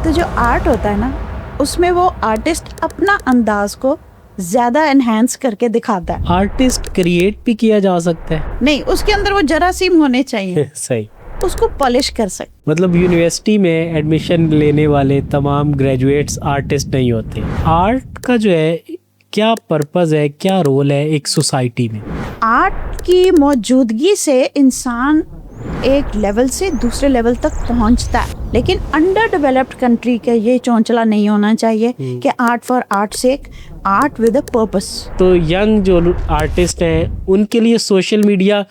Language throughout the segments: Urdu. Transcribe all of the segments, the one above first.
تو جو آرٹ ہوتا ہے نا اس میں وہ آرٹسٹ اپنا انداز کو زیادہ انہینس کر کے دکھاتا ہے. آرٹسٹ کریٹ بھی کیا جا سکتا ہے. نہیں, اس کے اندر وہ جراثیم ہونے چاہیے. صحیح. اس کو پالش کر سکتے. مطلب یونیورسٹی میں ایڈمیشن لینے والے تمام گریجویٹس آرٹسٹ نہیں ہوتے. آرٹ کا جو ہے کیا پرپز ہے, کیا رول ہے ایک سوسائٹی میں؟ آرٹ کی موجودگی سے انسان ایک لیول سے دوسرے لیول تک پہنچتا ہے, لیکن انڈر ڈیولپڈ کنٹری کا یہ چونچلا نہیں ہونا چاہیے کہ art for art sake, art with a purpose. تو ینگ جو آرٹسٹ ہیں ان کے لیے سوشل میڈیا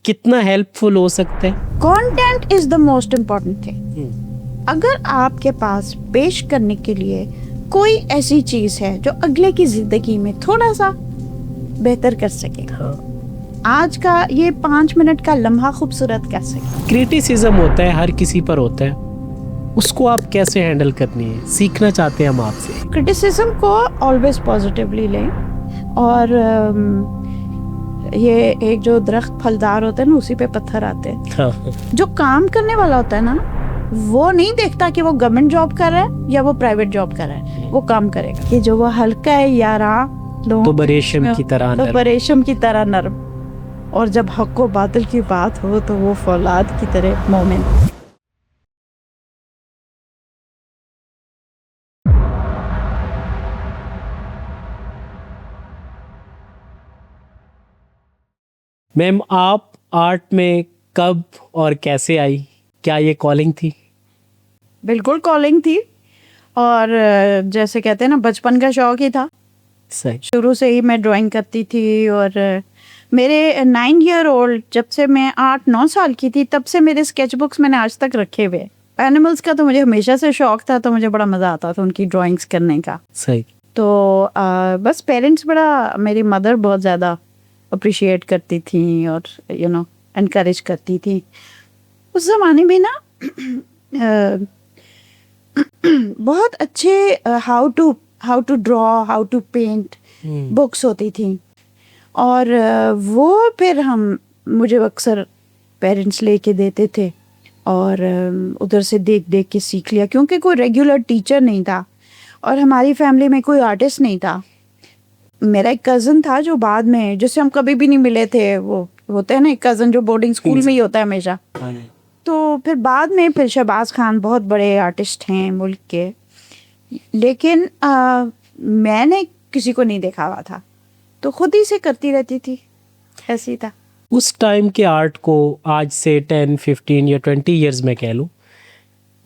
کتنا ہیلپ فل ہو سکتا ہے؟ Content is the most important thing. اگر آپ کے پاس پیش کرنے کے لیے کوئی ایسی چیز ہے جو اگلے کی زندگی میں تھوڑا سا بہتر کر سکے, آج کا یہ 5 منٹ کا لمحہ خوبصورت کر سکے. کریٹیسزم ہوتا ہے, ہر کسی پر ہوتا ہے, اس کو آپ کیسے ہینڈل کرنی ہے, سیکھنا چاہتے ہیں ہم آپ سے. کرٹیسزم کو آلویز پازیٹیولی لیں, اور یہ ایک جو درخت پھلدار ہوتا ہے نا اسی پہ پتھر آتے ہیں. جو کام کرنے والا ہوتا ہے نا وہ نہیں دیکھتا کہ وہ گورنمنٹ جاب کر رہا ہے یا وہ پرائیویٹ جاب کر رہا ہے, وہ کام کرے گا. کہ جو وہ ہلکا ہے یاراں تو بریشم کی طرح نرم, اور جب حق و باطل کی بات ہو تو وہ فولاد کی طرح مومن. میم آپ آرٹ میں کب اور کیسے آئی, کیا یہ کالنگ تھی؟ بالکل کالنگ تھی, اور جیسے کہتے ہیں نا بچپن کا شوق ہی تھا. شروع سے ہی میں ڈرائنگ کرتی تھی, اور میرے 9 ایئر اولڈ جب سے میں 8-9 سال کی تھی تب سے میرے اسکیچ بکس میں نے آج تک رکھے ہوئے. اینیملس کا تو مجھے ہمیشہ سے شوق تھا, تو مجھے بڑا مزہ آتا تھا ان کی ڈرائنگس کرنے کا. صحیح. تو بس پیرنٹس بڑا, میری مدر بہت زیادہ اپریشیٹ کرتی تھیں اور انکریج کرتی تھیں. اس زمانے میں نا بہت اچھے how to draw, how to paint books ہوتی تھیں, اور وہ پھر مجھے اکثر پیرنٹس لے کے دیتے تھے, اور ادھر سے دیکھ کے سیکھ لیا, کیونکہ کوئی ریگولر ٹیچر نہیں تھا اور ہماری فیملی میں کوئی آرٹسٹ نہیں تھا. میرا ایک کزن تھا جو بعد میں, جس سے ہم کبھی بھی نہیں ملے تھے, وہ ہوتا ہے نا ایک کزن جو بورڈنگ اسکول میں ہی ہوتا ہے ہمیشہ. تو پھر بعد میں پھر شہباز خان بہت بڑے آرٹسٹ ہیں ملک کے, لیکن میں نے کسی کو نہیں دیکھا ہوا تھا, تو خود ہی سے کرتی رہتی تھی, ایسے ہی تھا. اس ٹائم کے آرٹ کو آج سے 10-15 یا 20 ایئرز میں کہہ لوں,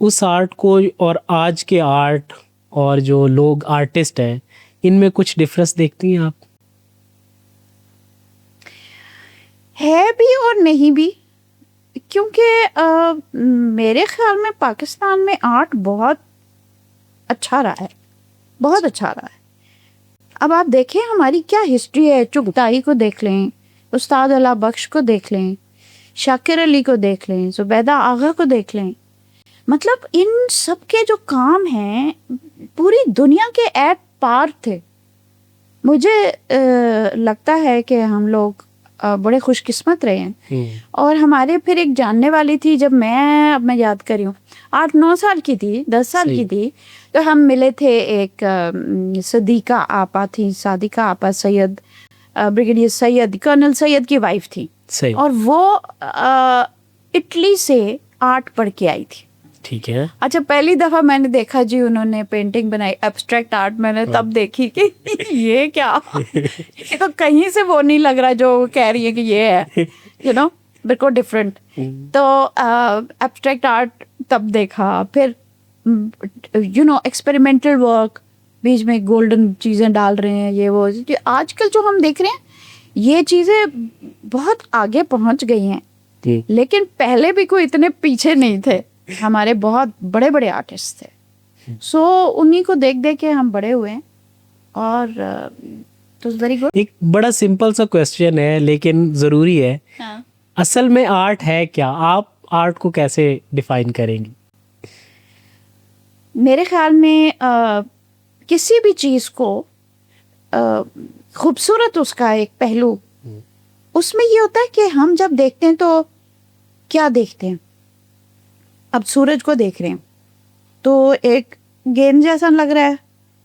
اس آرٹ کو اور آج کے آرٹ اور جو لوگ آرٹسٹ ہیں ان میں کچھ ڈفرینس دیکھتی ہیں آپ؟ ہے بھی اور نہیں بھی, کیونکہ میرے خیال میں پاکستان میں آرٹ بہت اچھا رہا ہے, بہت اچھا رہا ہے. اب آپ دیکھیں ہماری کیا ہسٹری ہے, چغتائی کو دیکھ لیں, استاد اللہ بخش کو دیکھ لیں, شاکر علی کو دیکھ لیں, زبیدہ آغا کو دیکھ لیں. مطلب ان سب کے جو کام ہیں پوری دنیا کے ایٹ پار تھے. مجھے لگتا ہے کہ ہم لوگ بڑے خوش قسمت رہے ہیں. اور ہمارے پھر ایک جاننے والی تھی, جب میں یاد کری ہوں 8-9 سال کی تھی, 10 سال کی تھی, تو ہم ملے تھے. ایک صدیقہ آپا تھی, صادقہ آپا سید, بریگیڈیئر سید, کرنل سید کی وائف تھی, اور وہ اٹلی سے آرٹ پڑھ کے آئی تھی. ٹھیک ہے. اچھا, پہلی دفعہ میں نے دیکھا جی انہوں نے پینٹنگ بنائی, ایبسٹریکٹ آرٹ, میں نے تب دیکھی کہ یہ کیا, یہ تو کہیں سے وہ نہیں لگ رہا جو کہہ رہی ہے کہ یہ ہے, بالکل ڈفرینٹ. تو ایبسٹریکٹ آرٹ تب دیکھا, پھر ایکسپیریمنٹل ورک, بیچ میں گولڈن چیزیں ڈال رہے ہیں, یہ وہ. آج کل جو ہم دیکھ رہے ہیں یہ چیزیں بہت آگے پہنچ گئی ہیں, لیکن پہلے بھی کوئی اتنے پیچھے نہیں تھے. ہمارے بہت بڑے بڑے آرٹسٹ تھے, سو انہیں کو دیکھ کے ہم بڑے ہوئے ہیں. اور تو ویری گڈ. ایک بڑا سمپل سا کویسچن ہے لیکن ضروری ہے, اصل میں آرٹ ہے کیا؟ آپ آرٹ کو کیسے ڈیفائن کریں گی؟ میرے خیال میں کسی بھی چیز کو خوبصورت, اس کا ایک پہلو اس میں یہ ہوتا ہے کہ ہم جب دیکھتے ہیں تو کیا دیکھتے ہیں. اب سورج کو دیکھ رہے ہیں تو ایک گیند جیسا لگ رہا ہے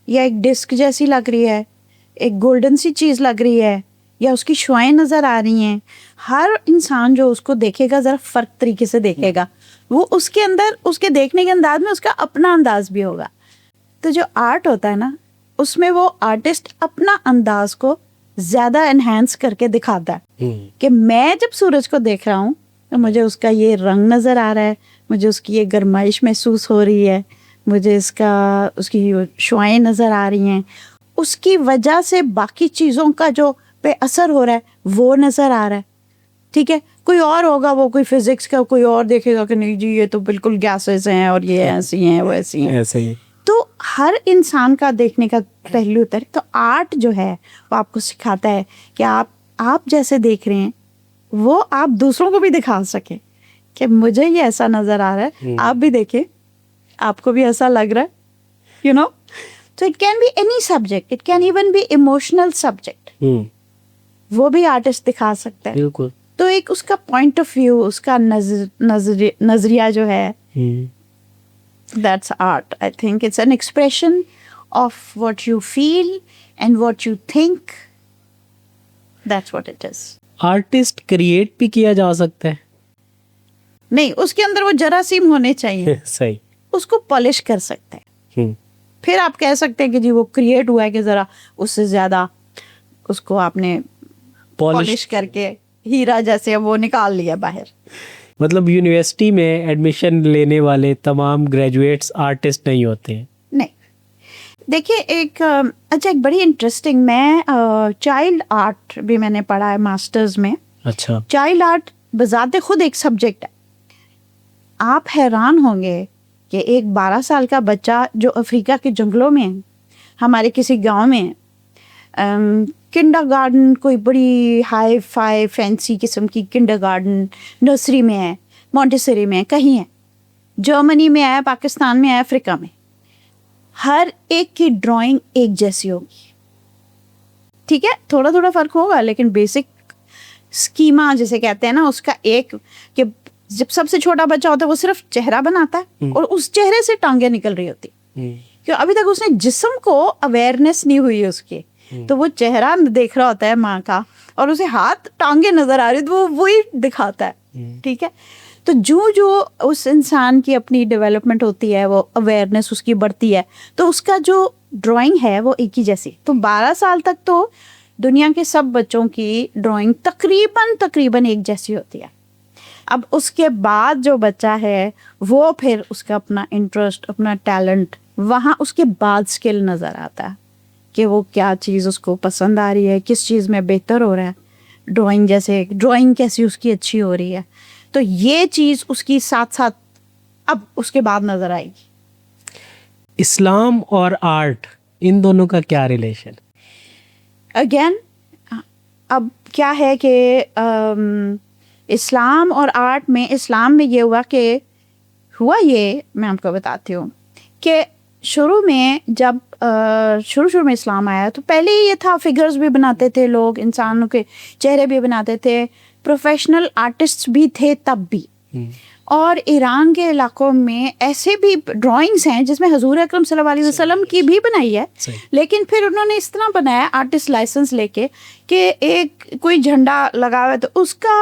یا ایک ڈسک جیسی لگ رہی ہے, ایک گولڈن سی چیز لگ رہی ہے, یا اس کی شعائیں نظر آ رہی ہیں. ہر انسان جو اس کو دیکھے گا ذرا فرق طریقے سے دیکھے گا, وہ اس کے اندر اس کے دیکھنے کے انداز میں اس کا اپنا انداز بھی ہوگا. تو جو آرٹ ہوتا ہے نا, اس میں وہ آرٹسٹ اپنا انداز کو زیادہ انہینس کر کے دکھاتا ہے کہ میں جب سورج کو دیکھ رہا ہوں تو مجھے اس کا یہ رنگ نظر آ رہا ہے, مجھے اس کی یہ گرمائش محسوس ہو رہی ہے, مجھے اس کی شعائیں نظر آ رہی ہیں, اس کی وجہ سے باقی چیزوں کا جو پہ اثر ہو رہا ہے وہ نظر آ رہا ہے. ٹھیک ہے, کوئی اور ہوگا, وہ کوئی فزکس کا کوئی اور دیکھے گا کہ نہیں جی یہ تو بالکل گیسز ہیں اور یہ ایسی ہیں وہ ایسی ہیں, ایسے ہی. تو ہر انسان کا دیکھنے کا پہلو ہوتا ہے. تو آرٹ جو ہے وہ آپ کو سکھاتا ہے کہ آپ جیسے دیکھ رہے ہیں وہ آپ دوسروں کو بھی دکھا سکیں کہ مجھے یہ ایسا نظر آ رہا ہے, آپ بھی دیکھیں آپ کو بھی ایسا لگ رہا ہے, you know. So it can be any subject, it can even be emotional subject. وہ بھی آرٹسٹ دکھا سکتا ہے. بالکل. تو ایک اس کا پوائنٹ آف ویو, اس کا نظریہ جو ہے, that's art. I think it's an expression of what you feel and what you think. That's what it is. Artist create بھی کیا جا سکتا ہے. نہیں, اس کے اندر وہ جراثیم ہونے چاہیے. صحیح. اس کو پالش کر سکتے ہیں. پھر آپ کہہ سکتے ہیں کہ جی وہ کریٹ ہوا ہے کہ ذرا اس سے زیادہ اس کو آپ نے پالش کر کے ہیرا جیسے وہ نکال لیا باہر. مطلب یونیورسٹی میں ایڈمیشن لینے والے تمام گریجویٹس آرٹسٹ نہیں ہوتے ہیں. نہیں, دیکھیے ایک ایک بڑی انٹرسٹنگ, میں چائلڈ آرٹ بھی میں نے پڑھا ہے ماسٹرز میں. اچھا. چائلڈ آرٹ بذات خود ایک سبجیکٹ ہے. آپ حیران ہوں گے کہ ایک 12 سال کا بچہ جو افریقہ کے جنگلوں میں ہے, ہمارے کسی گاؤں میں کنڈر گارڈن, کوئی بڑی ہائی فائی فینسی قسم کی کنڈر گارڈن نرسری میں ہے, مونٹیسری میں ہے, کہیں ہے, جرمنی میں ہے, پاکستان میں ہے, افریقہ میں, ہر ایک کی ڈرائنگ ایک جیسی ہوگی. ٹھیک ہے, تھوڑا تھوڑا فرق ہوگا لیکن بیسک اسکیما جسے کہتے ہیں نا, اس کا ایک کہ جب سب سے چھوٹا بچہ ہوتا ہے وہ صرف چہرہ بناتا ہے اور اس چہرے سے ٹانگیں نکل رہی ہوتی, کہ ابھی تک اس نے جسم کو اویئرنیس نہیں ہوئی اس کی, تو وہ چہرہ دیکھ رہا ہوتا ہے ماں کا اور اسے ہاتھ ٹانگیں نظر آ رہی, تو وہ وہی دکھاتا ہے. ٹھیک ہے, تو جو اس انسان کی اپنی ڈیولپمنٹ ہوتی ہے, وہ اویئرنیس اس کی بڑھتی ہے, تو اس کا جو ڈرائنگ ہے وہ ایک ہی جیسی. تو 12 سال تک تو دنیا کے سب بچوں کی ڈرائنگ تقریباً ایک جیسی ہوتی ہے. اب اس کے بعد جو بچہ ہے وہ پھر اس کا اپنا انٹرسٹ, اپنا ٹیلنٹ, وہاں اس کے بعد اسکل نظر آتا ہے کہ وہ کیا چیز اس کو پسند آ رہی ہے, کس چیز میں بہتر ہو رہا ہے. ڈرائنگ کیسی اس کی اچھی ہو رہی ہے, تو یہ چیز اس کی ساتھ ساتھ اب اس کے بعد نظر آئے گی. اسلام اور آرٹ, ان دونوں کا کیا ریلیشن؟ اگین اب کیا ہے کہ اسلام اور آرٹ میں, اسلام میں یہ ہوا یہ میں آپ کو بتاتی ہوں کہ شروع میں جب شروع میں اسلام آیا تو پہلے یہ تھا, فگرز بھی بناتے تھے لوگ, انسانوں کے چہرے بھی بناتے تھے, پروفیشنل آرٹسٹ بھی تھے تب بھی. اور ایران کے علاقوں میں ایسے بھی ڈرائنگس ہیں جس میں حضور اکرم صلی اللہ علیہ وسلم کی بھی بنائی ہے, لیکن پھر انہوں نے اس طرح بنایا آرٹسٹ لائسنس لے کے کہ ایک کوئی جھنڈا لگا ہوا ہے تو اس کا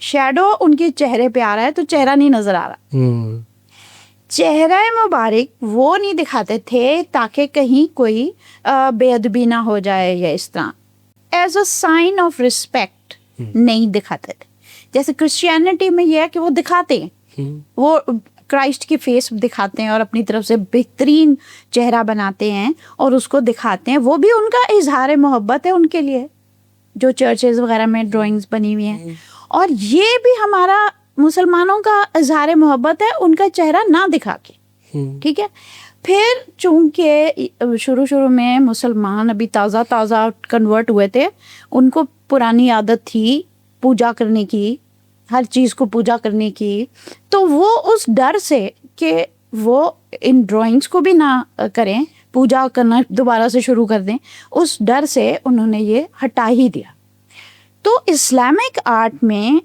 شیڈو ان کے چہرے پہ آ رہا ہے, تو چہرہ نہیں نظر آ رہا. چہرہ مبارک وہ نہیں دکھاتے تھے تاکہ کہیں کوئی بے ادبی نہ ہو جائے یا اس طرح, as a sign of respect نہیں دکھاتے تھے. جیسے کرسچینٹی میں یہ ہے کہ وہ دکھاتے ہیں, وہ کرائسٹ کی فیس دکھاتے ہیں اور اپنی طرف سے بہترین چہرہ بناتے ہیں اور اس کو دکھاتے ہیں, وہ بھی ان کا اظہار محبت ہے ان کے لیے, جو چرچز وغیرہ میں ڈرائنگز بنی ہوئی ہیں. اور یہ بھی ہمارا مسلمانوں کا اظہار محبت ہے ان کا چہرہ نہ دکھا کے. ٹھیک ہے, پھر چونکہ شروع میں مسلمان ابھی تازہ کنورٹ ہوئے تھے, ان کو پرانی عادت تھی پوجا کرنے کی, ہر چیز کو پوجا کرنے کی, تو وہ اس ڈر سے کہ وہ ان ڈرائنگس کو بھی نہ کریں, پوجا کرنا دوبارہ سے شروع کر دیں, اس ڈر سے انہوں نے یہ ہٹا ہی دیا. تو اسلامک آرٹ میں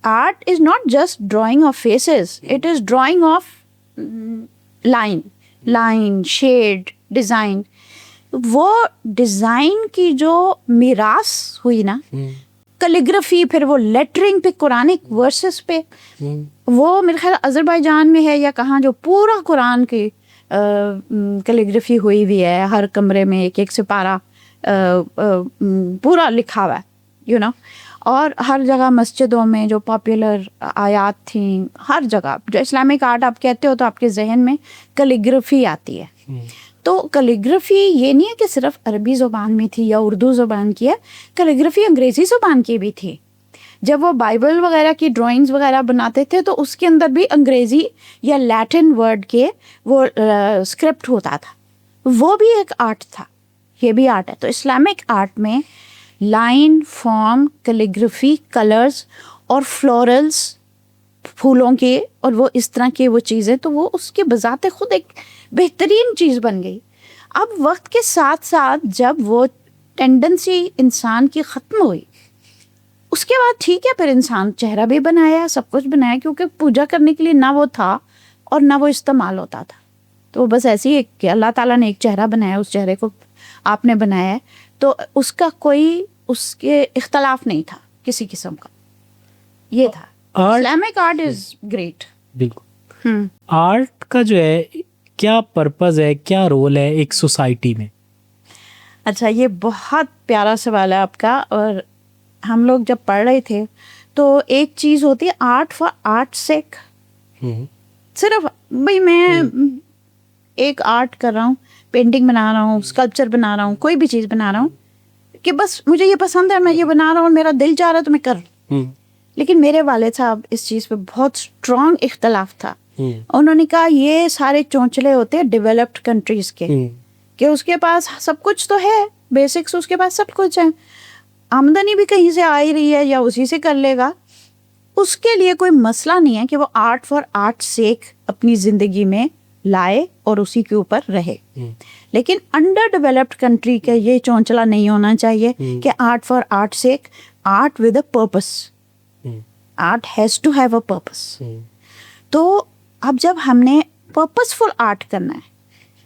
art is not just drawing of faces, it is drawing of line shade design. وہ ڈیزائن کی جو میراث ہوئی نا, کیلیگرافی, پھر وہ لیٹرنگ پہ, قرآنک ورسز پہ, وہ میرے خیال آذربائیجان میں ہے یا کہاں, جو پورا قرآن کی کیلیگرافی ہوئی ہوئی ہے, ہر کمرے میں ایک ایک سپارہ پورا لکھا ہوا ہے اور ہر جگہ مسجدوں میں جو پاپولر آیات تھیں, ہر جگہ جو اسلامک آرٹ آپ کہتے ہو تو آپ کے ذہن میں کیلیگرافی آتی ہے. تو کیلیگرافی یہ نہیں ہے کہ صرف عربی زبان میں تھی یا اردو زبان کی ہے, کیلیگرافی انگریزی زبان کی بھی تھی. جب وہ بائبل وغیرہ کی ڈرائنگز وغیرہ بناتے تھے تو اس کے اندر بھی انگریزی یا لیٹن ورڈ کے وہ اسکرپٹ ہوتا تھا, وہ بھی ایک آرٹ تھا, یہ بھی آرٹ ہے. تو اسلامک آرٹ میں لائن, فارم, کیلیگرافی, کلرز اور فلورلز, پھولوں کے, اور وہ اس طرح کے وہ چیزیں, تو وہ اس کے بذات خود ایک بہترین چیز بن گئی. اب وقت کے ساتھ ساتھ جب وہ ٹینڈنسی انسان کی ختم ہوئی, اس کے بعد ٹھیک ہے, پھر انسان چہرہ بھی بنایا, سب کچھ بنایا, کیونکہ پوجا کرنے کے لیے نہ وہ تھا اور نہ وہ استعمال ہوتا تھا. تو بس ایسی ہے کہ اللہ تعالیٰ نے ایک چہرہ بنایا, اس چہرے کو آپ نے بنایا ہے, تو اس کا کوئی اس کے اختلاف نہیں تھا کسی قسم کا. یہ تھا اسلامک آرٹ از گریٹ. بالکل. آرٹ کا جو ہے کیا پرپز ہے, کیا رول ہے ایک سوسائٹی میں؟ اچھا, یہ بہت پیارا سوال ہے آپ کا. اور ہم لوگ جب پڑھ رہے تھے تو ایک چیز ہوتی ہے آرٹ فار آرٹ سیک. صرف بھائی میں ایک آرٹ کر رہا ہوں, پینٹنگ بنا رہا ہوں, اسکلپچر بنا رہا ہوں, کوئی بھی چیز بنا رہا ہوں کہ بس مجھے یہ پسند ہے, میں یہ بنا رہا ہوں, میرا دل چاہ رہا ہے تو میں کر رہا ہوں. لیکن میرے والد صاحب اس چیز پہ بہت اسٹرانگ اختلاف تھا. انہوں نے کہا یہ سارے چونچلے ہوتے ہیں ڈیولپڈ کنٹریز کے, کہ اس کے پاس سب کچھ تو ہے, بیسکس اس کے پاس سب کچھ ہے, آمدنی بھی کہیں سے آ ہی رہی ہے یا اسی سے کر لے گا, اس کے لیے کوئی مسئلہ نہیں ہے کہ وہ آرٹ فار آرٹ سیک اپنی زندگی میں لائے اور اسی کے اوپر رہے. لیکن انڈر ڈیولپڈ کنٹری کا یہ چونچلا نہیں ہونا چاہیے کہ art for art sake, art with a purpose, art has to have a purpose. تو اب جب ہم نے پرپسفل آرٹ کرنا ہے,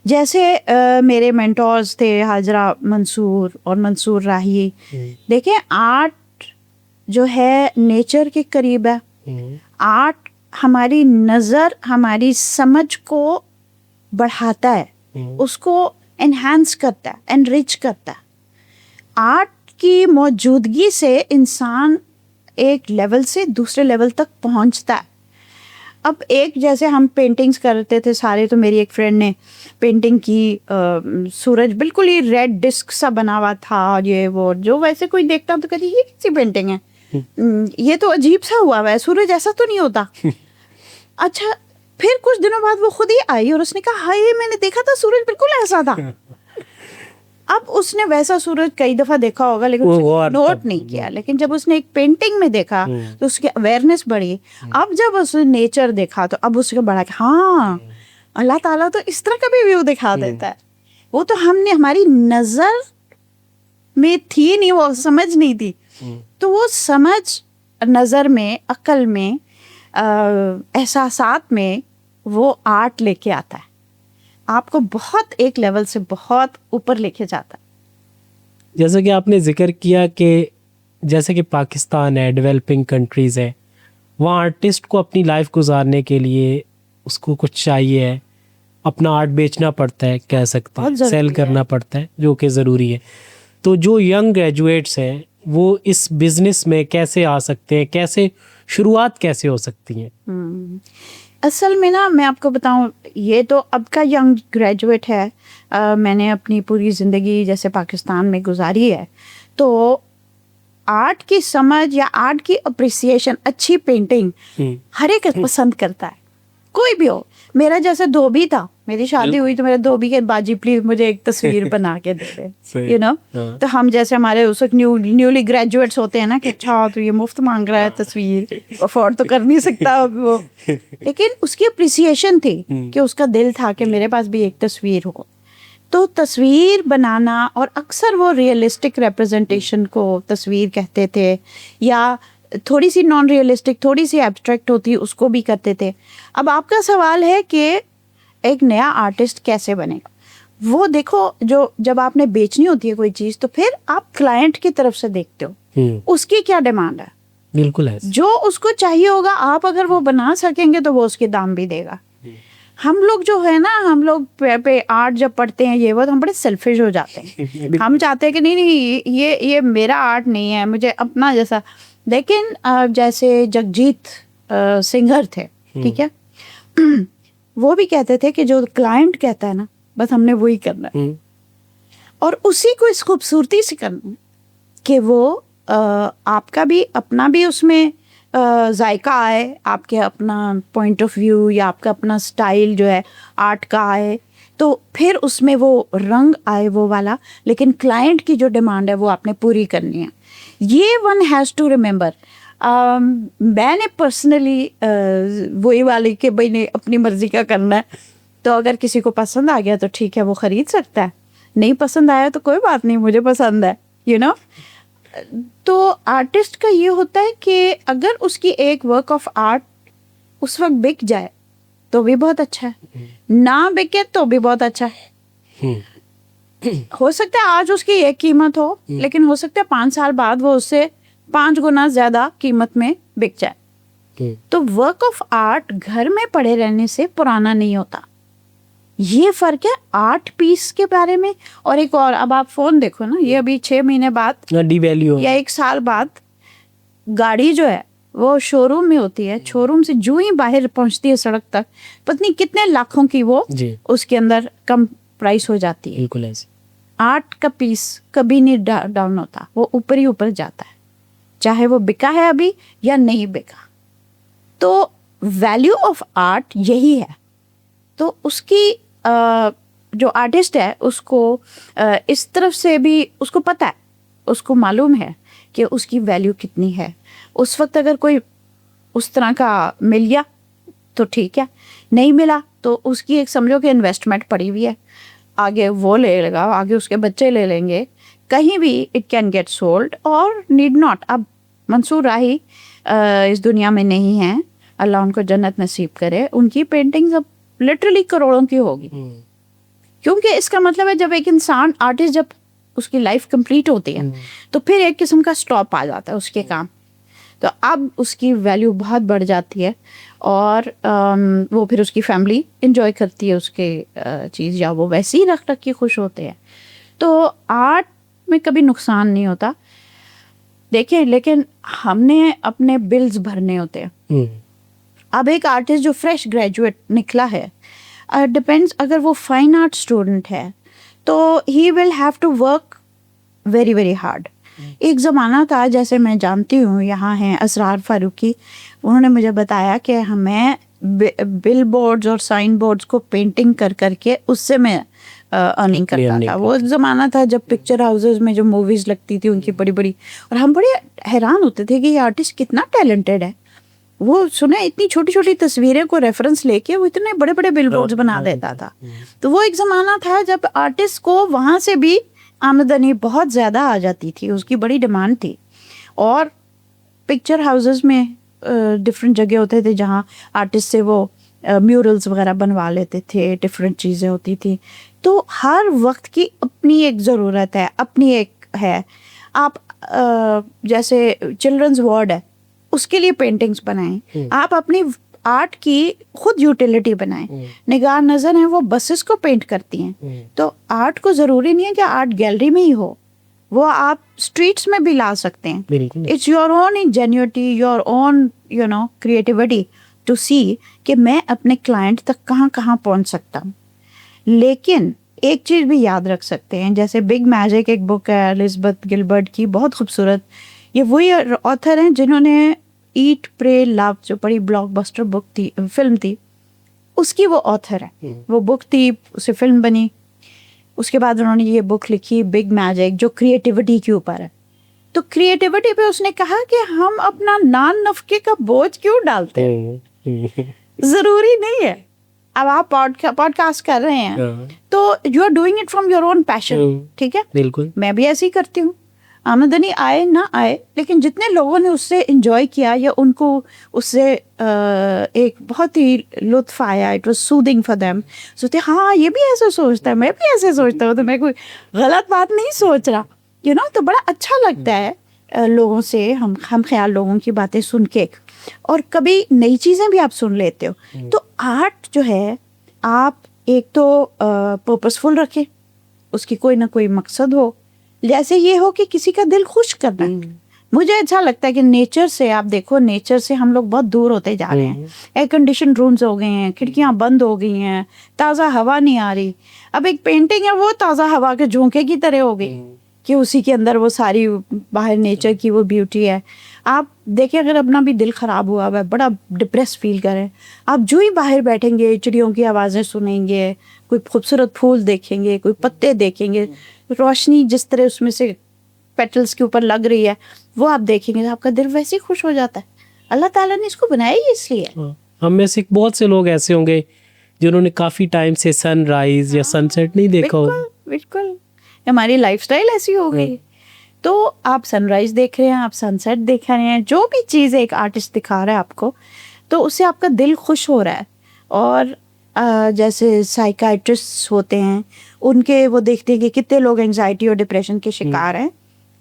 جیسے میرے مینٹورز تھے حاجرہ منصور اور منصور راہی, دیکھیں آرٹ جو ہے نیچر کے قریب ہے. آرٹ ہماری نظر, ہماری سمجھ کو بڑھاتا ہے, اس کو انہینس کرتا ہے, انرچ کرتا ہے. آرٹ کی موجودگی سے انسان ایک لیول سے دوسرے لیول تک پہنچتا ہے. اب ایک جیسے ہم پینٹنگز کرتے تھے سارے, تو میری ایک فرینڈ نے پینٹنگ کی, سورج بالکل ہی ریڈ ڈسک سا بنا ہوا تھا, یہ وہ, جو ویسے کوئی دیکھتا تو کہتی یہ کیسی پینٹنگ ہے, یہ تو عجیب سا ہوا ہے, سورج ایسا تو نہیں ہوتا. اچھا, پھر کچھ دنوں بعد وہ خود ہی آئی اور اس نے کہا ہائے میں نے دیکھا تھا سورج بالکل ایسا تھا. اب اس نے ویسا سورج کئی دفعہ دیکھا ہوگا لیکن نوٹ نہیں کیا, لیکن جب اس نے ایک پینٹنگ میں دیکھا تو اس کی اویئرنیس بڑھی. اب جب اس نے نیچر دیکھا تو اب اس کو بڑھا کہ ہاں اللہ تعالیٰ تو اس طرح کا بھی ویو دکھا دیتا ہے. وہ تو ہم نے, ہماری نظر میں تھی نہیں, وہ سمجھ نہیں تھی. تو وہ سمجھ نظر میں, عقل میں, احساسات میں وہ آرٹ لے کے آتا ہے, آپ کو بہت ایک لیول سے بہت اوپر لے کے جاتا ہے. جیسا کہ آپ نے ذکر کیا کہ جیسے کہ پاکستان ہے, ڈیولپنگ کنٹریز ہے, وہاں آرٹسٹ کو اپنی لائف گزارنے کے لیے اس کو کچھ چاہیے ہے, اپنا آرٹ بیچنا پڑتا ہے, کہہ سکتے ہیں سیل کرنا پڑتا ہے, جو کہ ضروری ہے. تو جو ینگ گریجویٹس ہیں وہ اس بزنس میں کیسے آ سکتے ہیں, کیسے شروعات کیسے ہو سکتی ہیں؟ اصل میں نا میں آپ کو بتاؤں, یہ تو اب کا ینگ گریجویٹ ہے, میں نے اپنی پوری زندگی جیسے پاکستان میں گزاری ہے, تو آرٹ کی سمجھ یا آرٹ کی اپریسیشن, اچھی پینٹنگ ہر ایک پسند کرتا ہے, کوئی بھی ہو. میرا جیسے دھوبی تھا, میری شادی ہوئی تو میرے دھوبی کے باجی پلیز مجھے ایک تصویر بنا کے دے دے, یو نو. تو ہم جیسے ہمارے اس وقت نیولی گریجویٹس ہوتے ہیں نا کہ اچھا تو یہ مفت مانگ رہا ہے تصویر, افورڈ تو کر نہیں سکتا وہ, لیکن اس کی اپریسیشن تھی کہ اس کا دل تھا کہ میرے پاس بھی ایک تصویر ہو. تو تصویر بنانا, اور اکثر وہ ریئلسٹک ریپرزنٹیشن کو تصویر کہتے تھے, یا تھوڑی سی نان ریئلسٹک, تھوڑی سی ایبسٹریکٹ ہوتی اس کو بھی کرتے تھے. اب آپ کا سوال ہے کہ ایک نیا آرٹسٹ کیسے بنے گا وہ دیکھو. جو جب آپ نے بیچنی ہوتی ہے کوئی چیز تو پھر آپ کلائنٹ کی طرف سے دیکھتے ہو اس کی کیا ڈیمانڈ ہے. بالکل ہے. جو اس کو چاہیے ہوگا آپ اگر وہ بنا سکیں گے تو وہ اس کے دام بھی دے گا. ہم لوگ جو ہے نا ہم لوگ پہ آرٹ جب پڑھتے ہیں یہ وہ تو ہم بڑے سیلفش ہو جاتے ہیں. ہم چاہتے ہیں کہ نہیں یہ میرا آرٹ نہیں ہے مجھے اپنا جیسا. لیکن جیسے جگجیت سنگر تھے ٹھیک ہے وہ بھی کہتے تھے کہ جو کلائنٹ کہتا ہے نا بس ہم نے وہی کرنا ہے اور اسی کو اس خوبصورتی سے کرنا ہے کہ وہ آپ کا بھی اپنا بھی اس میں ذائقہ آئے آپ کے اپنا پوائنٹ آف ویو یا آپ کا اپنا سٹائل جو ہے آرٹ کا آئے تو پھر اس میں وہ رنگ آئے وہ والا. لیکن کلائنٹ کی جو ڈیمانڈ ہے وہ آپ نے پوری کرنی ہے. یہ ون ہیز ٹو ریممبر. میں نے پرسنلی وہی والی کہ بھائی نے اپنی مرضی کا کرنا ہے تو اگر کسی کو پسند آ گیا تو ٹھیک ہے وہ خرید سکتا ہے. نہیں پسند آیا تو کوئی بات نہیں مجھے پسند ہے یو نو. تو آرٹسٹ کا یہ ہوتا ہے کہ اگر اس کی ایک ورک آف آرٹ اس وقت بک جائے تو بھی بہت اچھا ہے نہ بکے تو بھی بہت اچھا ہے. ہو سکتا ہے آج اس کی ایک قیمت ہو لیکن ہو سکتا ہے 5 سال بعد وہ اس سے 5 گنا زیادہ قیمت میں بک جائے. تو ورک آف آرٹ گھر میں پڑے رہنے سے پرانا نہیں ہوتا. یہ فرق ہے آرٹ پیس کے بارے میں. اور ایک اور اب آپ فون دیکھو نا یہ ابھی 6 مہینے بعد ڈی ویلیو یا 1 سال بعد گاڑی جو ہے وہ شو روم میں ہوتی ہے. شو روم سے جو ہی باہر پہنچتی ہے سڑک تک پتنی کتنے لاکھوں کی وہ اس کے اندر کم پرائس ہو جاتی ہے. بالکل ایسے آرٹ کا پیس کبھی نہیں ڈاؤن ہوتا وہ اوپر ہی اوپر جاتا ہے چاہے وہ بکا ہے ابھی یا نہیں بکا. تو ویلیو آف آرٹ یہی ہے. تو اس کی جو آرٹسٹ ہے اس کو اس طرف سے بھی اس کو پتہ ہے اس کو معلوم ہے کہ اس کی ویلیو کتنی ہے. اس وقت اگر کوئی اس طرح کا مل گیا تو ٹھیک ہے نہیں ملا تو اس کی ایک سمجھو کہ انویسٹمنٹ پڑی ہوئی ہے آگے وہ لے گا آگے اس کے بچے لے لیں گے کہیں بھی اٹ کین گیٹ سولڈ اور نیڈ ناٹ. اب منصور راہی اس دنیا میں نہیں ہیں اللہ ان کو جنت نصیب کرے. ان کی پینٹنگز اب لٹرلی کروڑوں کی ہوگی کیونکہ اس کا مطلب ہے جب ایک انسان آرٹسٹ جب اس کی لائف کمپلیٹ ہوتی ہے تو پھر ایک قسم کا سٹاپ آ جاتا ہے اس کے کام. تو اب اس کی ویلیو بہت بڑھ جاتی ہے اور وہ پھر اس کی فیملی انجوائے کرتی ہے اس کے چیز یا وہ ویسے ہی رکھ کے خوش ہوتے ہیں. تو آرٹ میں کبھی نقصان نہیں ہوتا. دیکھیں لیکن ہم نے اپنے بلز بھرنے ہوتے ہیں. اب ایک آرٹسٹ جو فریش گریجویٹ نکلا ہے ڈپینڈس اگر وہ فائن آرٹ اسٹوڈنٹ ہے تو he will have to work very very hard. ایک زمانہ تھا جیسے میں جانتی ہوں یہاں ہیں اسرار فاروقی انہوں نے مجھے بتایا کہ ہمیں بل بورڈز اور سائن بورڈز کو پینٹنگ کر کر کے اس سے میں ارننگ کرتا تھا. وہ زمانہ تھا جب پکچر ہاؤسز میں جو موویز لگتی تھی ان کی بڑی بڑی اور ہم بڑے حیران ہوتے تھے کہ یہ آرٹسٹ کتنا ٹیلنٹڈ ہے. وہ سنیں اتنی چھوٹی چھوٹی تصویریں کو ریفرنس لے کے وہ اتنے بڑے بڑے بل بورڈز بنا دیتا تھا. تو وہ ایک زمانہ تھا جب آرٹسٹ کو وہاں سے بھی آمدنی بہت زیادہ آ جاتی تھی اس کی بڑی ڈیمانڈ تھی. اور پکچر ہاؤسز میں ڈفرینٹ جگہ ہوتے تھے جہاں آرٹسٹ سے وہ میورلز وغیرہ بنوا لیتے تھے ڈفرینٹ چیزیں ہوتی تھیں. تو ہر وقت کی اپنی ایک ضرورت ہے اپنی ایک ہے. آپ جیسے چلڈرنز وارڈ ہے اس کے لیے پینٹنگز بنائیں. آپ اپنی آرٹ کی خود یوٹیلیٹی بنائیں. نگار نظر ہیں وہ بسز کو پینٹ کرتی ہیں تو آرٹ کو ضروری نہیں ہے کہ آرٹ گیلری میں ہی ہو وہ آپ اسٹریٹس میں بھی لا سکتے ہیں. It's your own ingenuity your own you know creativity to see کہ میں اپنے کلائنٹ تک کہاں کہاں پہنچ سکتا ہوں. لیکن ایک چیز بھی یاد رکھ سکتے ہیں جیسے بگ میجک ایک بک ہے الزبتھ گلبرٹ کی بہت خوبصورت. یہ وہی آتھر ہیں جنہوں نے ایٹ پرے لو جو بڑی بلاک بسٹر بک تھی فلم تھی اس کی وہ آتھر ہے. وہ بک تھی اسے فلم بنی اس کے بعد انہوں نے یہ بک لکھی بگ میجک جو کریٹیوٹی کے اوپر ہے. تو کریٹیوٹی پہ اس نے کہا کہ ہم اپنا نان نفقے کا بوجھ کیوں ڈالتے ہیں ضروری نہیں ہے. اب آپ پوڈ کاسٹ کر رہے ہیں تو you are doing it from your own passion ٹھیک ہے بالکل میں بھی ایسے ہی کرتی ہوں. آمدنی آئے نہ آئے، لیکن جتنے لوگوں نے اس سے انجوائے کیا یا ان کو اس سے ایک بہت ہی لطف آیا، it was soothing for them, سوچتے ہاں یہ بھی ایسے سوچتا ہے، میں بھی ایسے سوچتا ہوں، تو میں کوئی غلط بات نہیں سوچ رہا، یو نو. تو بڑا اچھا لگتا ہے لوگوں سے ہم خیال لوگوں کی باتیں سن کے، اور کبھی نئی چیزیں بھی آپ سن لیتے ہو. تو آرٹ جو ہے آپ ایک تو پرپسفل رکھیں، اس کی کوئی نہ کوئی مقصد ہو، جیسے یہ ہو کہ کسی کا دل خوش کرنا. مجھے اچھا لگتا ہے کہ نیچر سے، آپ دیکھو نیچر سے ہم لوگ بہت دور ہوتے جا رہے ہیں، ایئر کنڈیشن رومز ہو گئے ہیں، کھڑکیاں بند ہو گئی ہیں، تازہ ہوا نہیں آ رہی. اب ایک پینٹنگ ہے وہ تازہ ہوا کے جھونکے کی طرح ہو گئی کہ اسی کے اندر وہ ساری باہر نیچر کی وہ بیوٹی ہے. آپ دیکھیں اگر اپنا بھی دل خراب ہوا ہوا ہے، بڑا ڈپریس فیل کریں، آپ جو ہی باہر بیٹھیں گے، چڑیوں کی آوازیں سنیں گے، کوئی خوبصورت پھول دیکھیں گے، کوئی پتے دیکھیں گے، روشنی جس طرح اس میں سے پیٹلز کے اوپر لگ رہی ہے وہ آپ دیکھیں گے، تو آپ کا دل ویسے ہی خوش ہو جاتا ہے. اللہ تعالیٰ نے اس کو بنایا ہی اس لیے. ہم میں سے بہت سے لوگ ایسے ہوں گے جنہوں نے کافی ٹائم سے سن رائز یا سن سیٹ نہیں دیکھا ہوگا. بالکل ہماری لائف سٹائل ایسی ہو گئی. تو آپ سن رائز دیکھ رہے ہیں، آپ سن سیٹ دیکھ رہے ہیں، جو بھی چیز ایک آرٹسٹ دکھا رہا ہے آپ کو، تو اس سے آپ کا دل خوش ہو رہا ہے. اور جیسے سائیکائٹرسٹ ہوتے ہیں، ان کے وہ دیکھتے ہیں کہ کتنے لوگ انگزائٹی اور ڈپریشن کے شکار ہیں،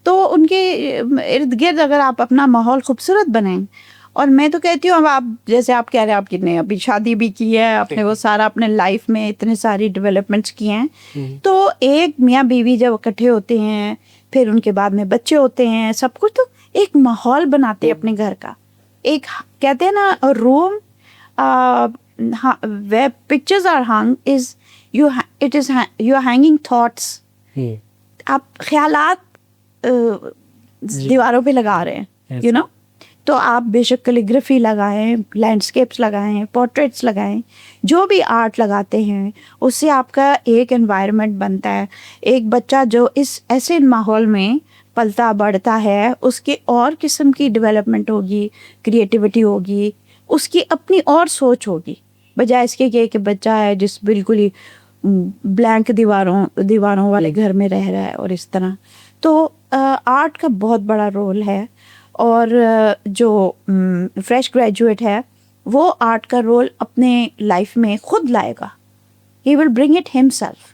تو ان کے ارد گرد اگر آپ اپنا ماحول خوبصورت بنائیں. اور میں تو کہتی ہوں، اب آپ جیسے آپ کہہ رہے ہیں آپ نے ابھی شادی بھی کی ہے، آپ نے وہ سارا اپنے لائف میں اتنے ساری ڈیولپمنٹس کیے ہیں، تو ایک میاں بیوی جب اکٹھے ہوتے ہیں، پھر ان کے بعد میں بچے ہوتے ہیں، سب کچھ، تو ایک ماحول بناتے ہیں اپنے گھر کا. ایک کہتے ہیں نا روم where pictures are hung is you are hanging thoughts. آپ خیالات دیواروں پہ لگا رہے ہیں، یو نو. تو آپ بے شک کیلیگرافی لگائیں، لینڈسکیپس لگائیں، پورٹریٹس لگائیں، جو بھی آرٹ لگاتے ہیں اس سے آپ کا ایک انوائرمنٹ بنتا ہے. ایک بچہ جو اس ایسے ماحول میں پلتا بڑھتا ہے، اس کی اور قسم کی ڈیولپمنٹ ہوگی، کریٹیوٹی ہوگی، اس کی اپنی اور سوچ ہوگی، بجائے اس کے کہ بچہ ہے جس بالکل ہی بلینک دیواروں والے گھر میں رہ رہا ہے اور اس طرح. تو آرٹ کا بہت بڑا رول ہے. اور جو فریش گریجویٹ ہے وہ آرٹ کا رول اپنے لائف میں خود لائے گا. ہی ول برنگ اٹ ہم سیلف.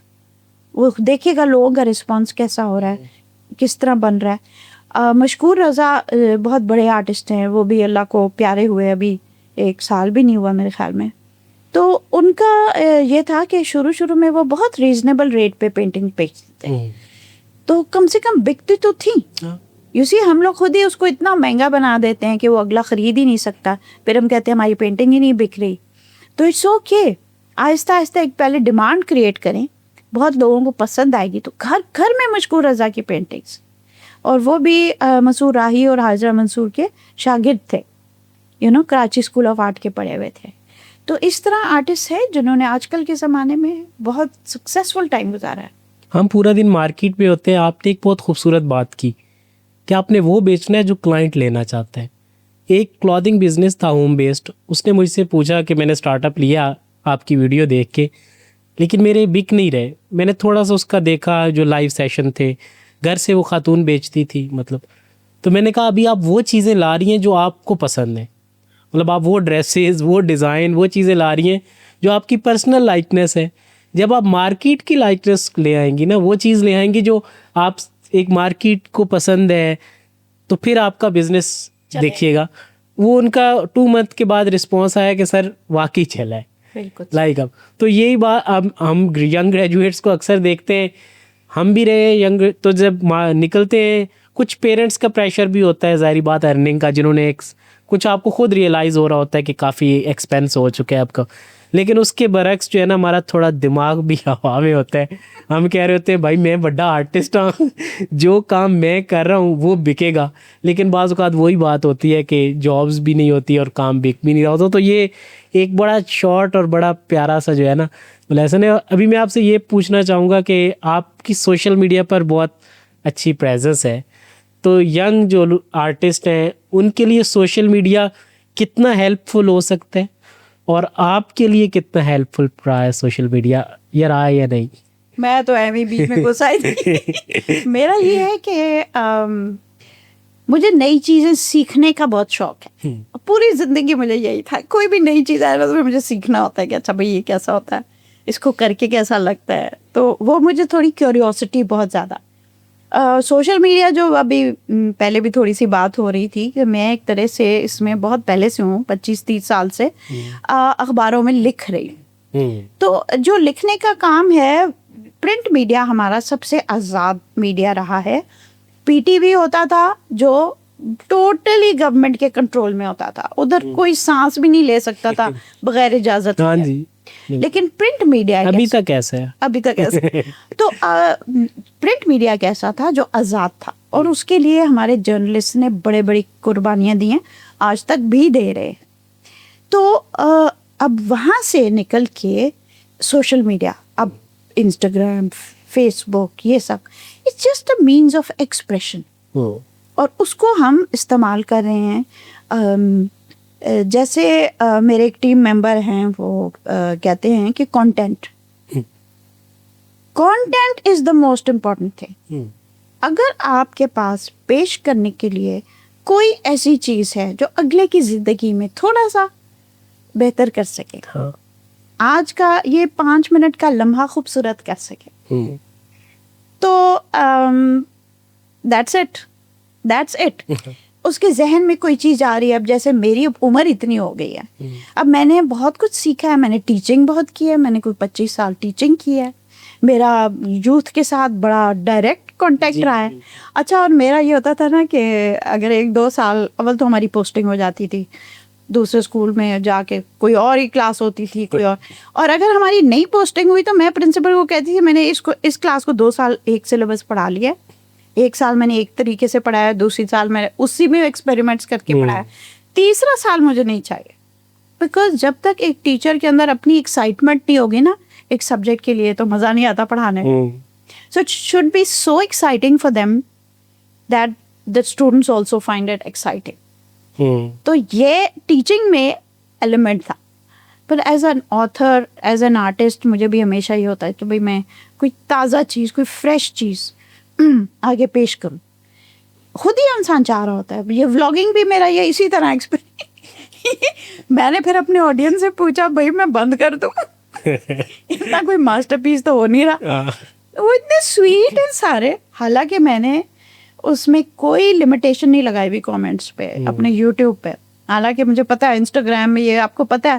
وہ دیکھے گا لوگوں کا رسپانس کیسا ہو رہا ہے، کس طرح بن رہا ہے. مشکور رضا بہت بڑے آرٹسٹ ہیں، وہ بھی اللہ کو پیارے ہوئے ابھی 1 سال بھی نہیں ہوا میرے خیال میں. تو ان کا یہ تھا کہ شروع میں وہ بہت ریزنیبل ریٹ پہ پینٹنگ بیچتے تھے، تو کم سے کم بکتی تو تھیں. یو سی ہم لوگ خود ہی اس کو اتنا مہنگا بنا دیتے ہیں کہ وہ اگلا خرید ہی نہیں سکتا، پھر ہم کہتے ہیں ہماری پینٹنگ ہی نہیں بک رہی. تو اٹس اوکے، آہستہ آہستہ ایک پہلے ڈیمانڈ کریٹ کریں، بہت لوگوں کو پسند آئے گی. تو گھر گھر میں مشکور رضا کی پینٹنگس، اور وہ بھی مسعود راہی اور حاجرہ منصور کے شاگرد تھے، you know, Karachi school of art کے پڑھے ہوئے تھے. تو اس طرح آرٹسٹ ہیں جنہوں نے آج کل کے زمانے میں بہت سکسیزفل ٹائم گزارا ہے. ہم پورا دن مارکیٹ میں ہوتے ہیں. آپ نے ایک بہت خوبصورت بات کی کہ آپ نے وہ بیچنا ہے جو کلائنٹ لینا چاہتا ہے. ایک کلودنگ بزنس تھا ہوم بیسڈ، اس نے مجھ سے پوچھا کہ میں نے اسٹارٹ اپ لیا آپ کی ویڈیو دیکھ کے، لیکن میرے بک نہیں رہے. میں نے تھوڑا سا اس کا دیکھا، جو لائیو سیشن تھے، گھر سے وہ خاتون بیچتی تھی مطلب. تو میں نے کہا ابھی آپ وہ چیزیں لا رہی ہیں جو آپ کو پسند ہیں، مطلب آپ وہ ڈریسز، وہ ڈیزائن، وہ چیزیں لا رہی ہیں جو آپ کی پرسنل لائکنیس ہے. جب آپ مارکیٹ کی لائکنیس لے آئیں گی نا، وہ چیز لے آئیں گی جو آپ ایک مارکیٹ کو پسند ہے، تو پھر آپ کا بزنس دیکھیے گا. وہ ان کا 2 منتھ کے بعد رسپانس آیا کہ سر واقعی چلا ہے. بالکل لائک اب تو یہی بات اب ہم ینگ گریجویٹس کو اکثر دیکھتے ہیں، ہم بھی رہے ینگ، تو جب نکلتے ہیں کچھ پیرنٹس کا پریشر بھی ہوتا ہے، ظاہری بات ارننگ کا، جنہوں نے کچھ آپ کو خود ریئلائز ہو رہا ہوتا ہے کہ کافی ایکسپینس ہو چکا ہے آپ کا. لیکن اس کے برعکس جو ہے نا، ہمارا تھوڑا دماغ بھی ہوا میں ہوتا ہے. ہم کہہ رہے ہوتے ہیں بھائی میں بڑا آرٹسٹ ہوں، جو کام میں کر رہا ہوں وہ بکے گا. لیکن بعض اوقات وہی بات ہوتی ہے کہ جابس بھی نہیں ہوتی اور کام بک بھی نہیں رہا ہوتا. تو یہ ایک بڑا شارٹ اور بڑا پیارا سا جو ہے نا لیسن ہے. ابھی میں آپ سے یہ پوچھنا چاہوں گا کہ آپ کی سوشل میڈیا پر بہت اچھی پریزنس ہے، تو ینگ جو آرٹسٹ ہیں ان کے لیے سوشل میڈیا کتنا ہیلپ فل ہو سکتا ہے، اور آپ کے لیے کتنا ہیلپ فل رہا ہے سوشل میڈیا، یا رہا ہے یا نہیں؟ میں تو ایویں بیچ میں گھس آئی تھی. میرا یہ ہے کہ مجھے نئی چیزیں سیکھنے کا بہت شوق ہے. پوری زندگی مجھے یہی تھا, کوئی بھی نئی چیز آئے تو مجھے سیکھنا ہوتا ہے کہ اچھا بھائی یہ کیسا ہوتا ہے, اس کو کر کے کیسا لگتا ہے. تو وہ مجھے تھوڑی کیوریوسٹی بہت زیادہ. سوشل میڈیا جو ابھی پہلے بھی تھوڑی سی بات ہو رہی تھی کہ میں ایک طرح سے اس میں بہت پہلے سے ہوں, 25-30 سال سے اخباروں میں لکھ رہی ہوں. تو جو لکھنے کا کام ہے, پرنٹ میڈیا ہمارا سب سے آزاد میڈیا رہا ہے. پی ٹی وی ہوتا تھا جو ٹوٹلی گورنمنٹ کے کنٹرول میں ہوتا تھا, ادھر کوئی سانس بھی نہیں لے سکتا تھا بغیر اجازت. ہاں جی. لیکن پرنٹ میڈیا ابھی تک ایسا ہے, ابھی تک ایسا. تو پرنٹ میڈیا کیسا تھا جو آزاد تھا, اور اس کے لیے ہمارے جرنلسٹ نے بڑے بڑی قربانیاں دی ہیں, آج تک بھی دے رہے. تو اب وہاں سے نکل کے سوشل میڈیا, اب انسٹاگرام, فیس بک, یہ سب it's just a means of expression, اور اس کو ہم استعمال کر رہے ہیں. جیسے میرے ایک ٹیم ممبر ہیں, وہ کہتے ہیں کہ content is the most important thing. اگر آپ کے پاس پیش کرنے کے لیے کوئی ایسی چیز ہے جو اگلے کی زندگی میں تھوڑا سا بہتر کر سکے, آج کا یہ 5 منٹ کا لمحہ خوبصورت کر سکے, تو دیٹس اٹ. اس کے ذہن میں کوئی چیز آ رہی ہے. اب جیسے میری عمر اتنی ہو گئی ہے, اب میں نے بہت کچھ سیکھا ہے, میں نے ٹیچنگ بہت کی ہے, میں نے کوئی 25 سال ٹیچنگ کی ہے, میرا یوتھ کے ساتھ بڑا ڈائریکٹ کانٹیکٹ رہا ہے. اچھا, اور میرا یہ ہوتا تھا نا کہ اگر 1-2 سال اول تو ہماری پوسٹنگ ہو جاتی تھی دوسرے اسکول میں جا کے, کوئی اور ہی کلاس ہوتی تھی کوئی اور اگر ہماری نئی پوسٹنگ ہوئی تو میں پرنسپل کو کہتی تھی میں نے اس کلاس کو 2 سال ایک سلیبس پڑھا لیا, 1 سال میں نے ایک طریقے سے پڑھایا, دوسری سال میں اسی میں ایکسپیریمنٹس کر کے پڑھایا, تیسرا سال مجھے نہیں چاہیے. بیکاز جب تک ایک ٹیچر کے اندر اپنی ایکسائٹمنٹ نہیں ہوگی نا ایک سبجیکٹ کے لیے, تو مزہ نہیں آتا پڑھانے. So it should be so exciting for them that the students also find it exciting. تو یہ ٹیچنگ میں ایلیمنٹ تھا. پر as an author, as an artist, مجھے بھی ہمیشہ یہ ہوتا ہے کہ بھائی میں کوئی تازہ چیز, کوئی فریش چیز آگے پیش کروں. خود ہی انسان چاہ رہا ہوتا ہے. یہ ولاگنگ بھی میرا یہ اسی طرح ایکسپیرینس. میں نے پھر اپنے آڈینس سے پوچھا بھائی میں بند کر دوں, اتنا کوئی ماسٹر پیس تو ہو نہیں رہا. وہ اتنے سویٹ ہیں سارے, حالانکہ میں نے اس میں کوئی لمیٹیشن نہیں لگائی ہوئی کامنٹس پہ اپنے یوٹیوب پہ. حالانکہ مجھے پتا ہے انسٹاگرام میں یہ آپ کو پتا ہے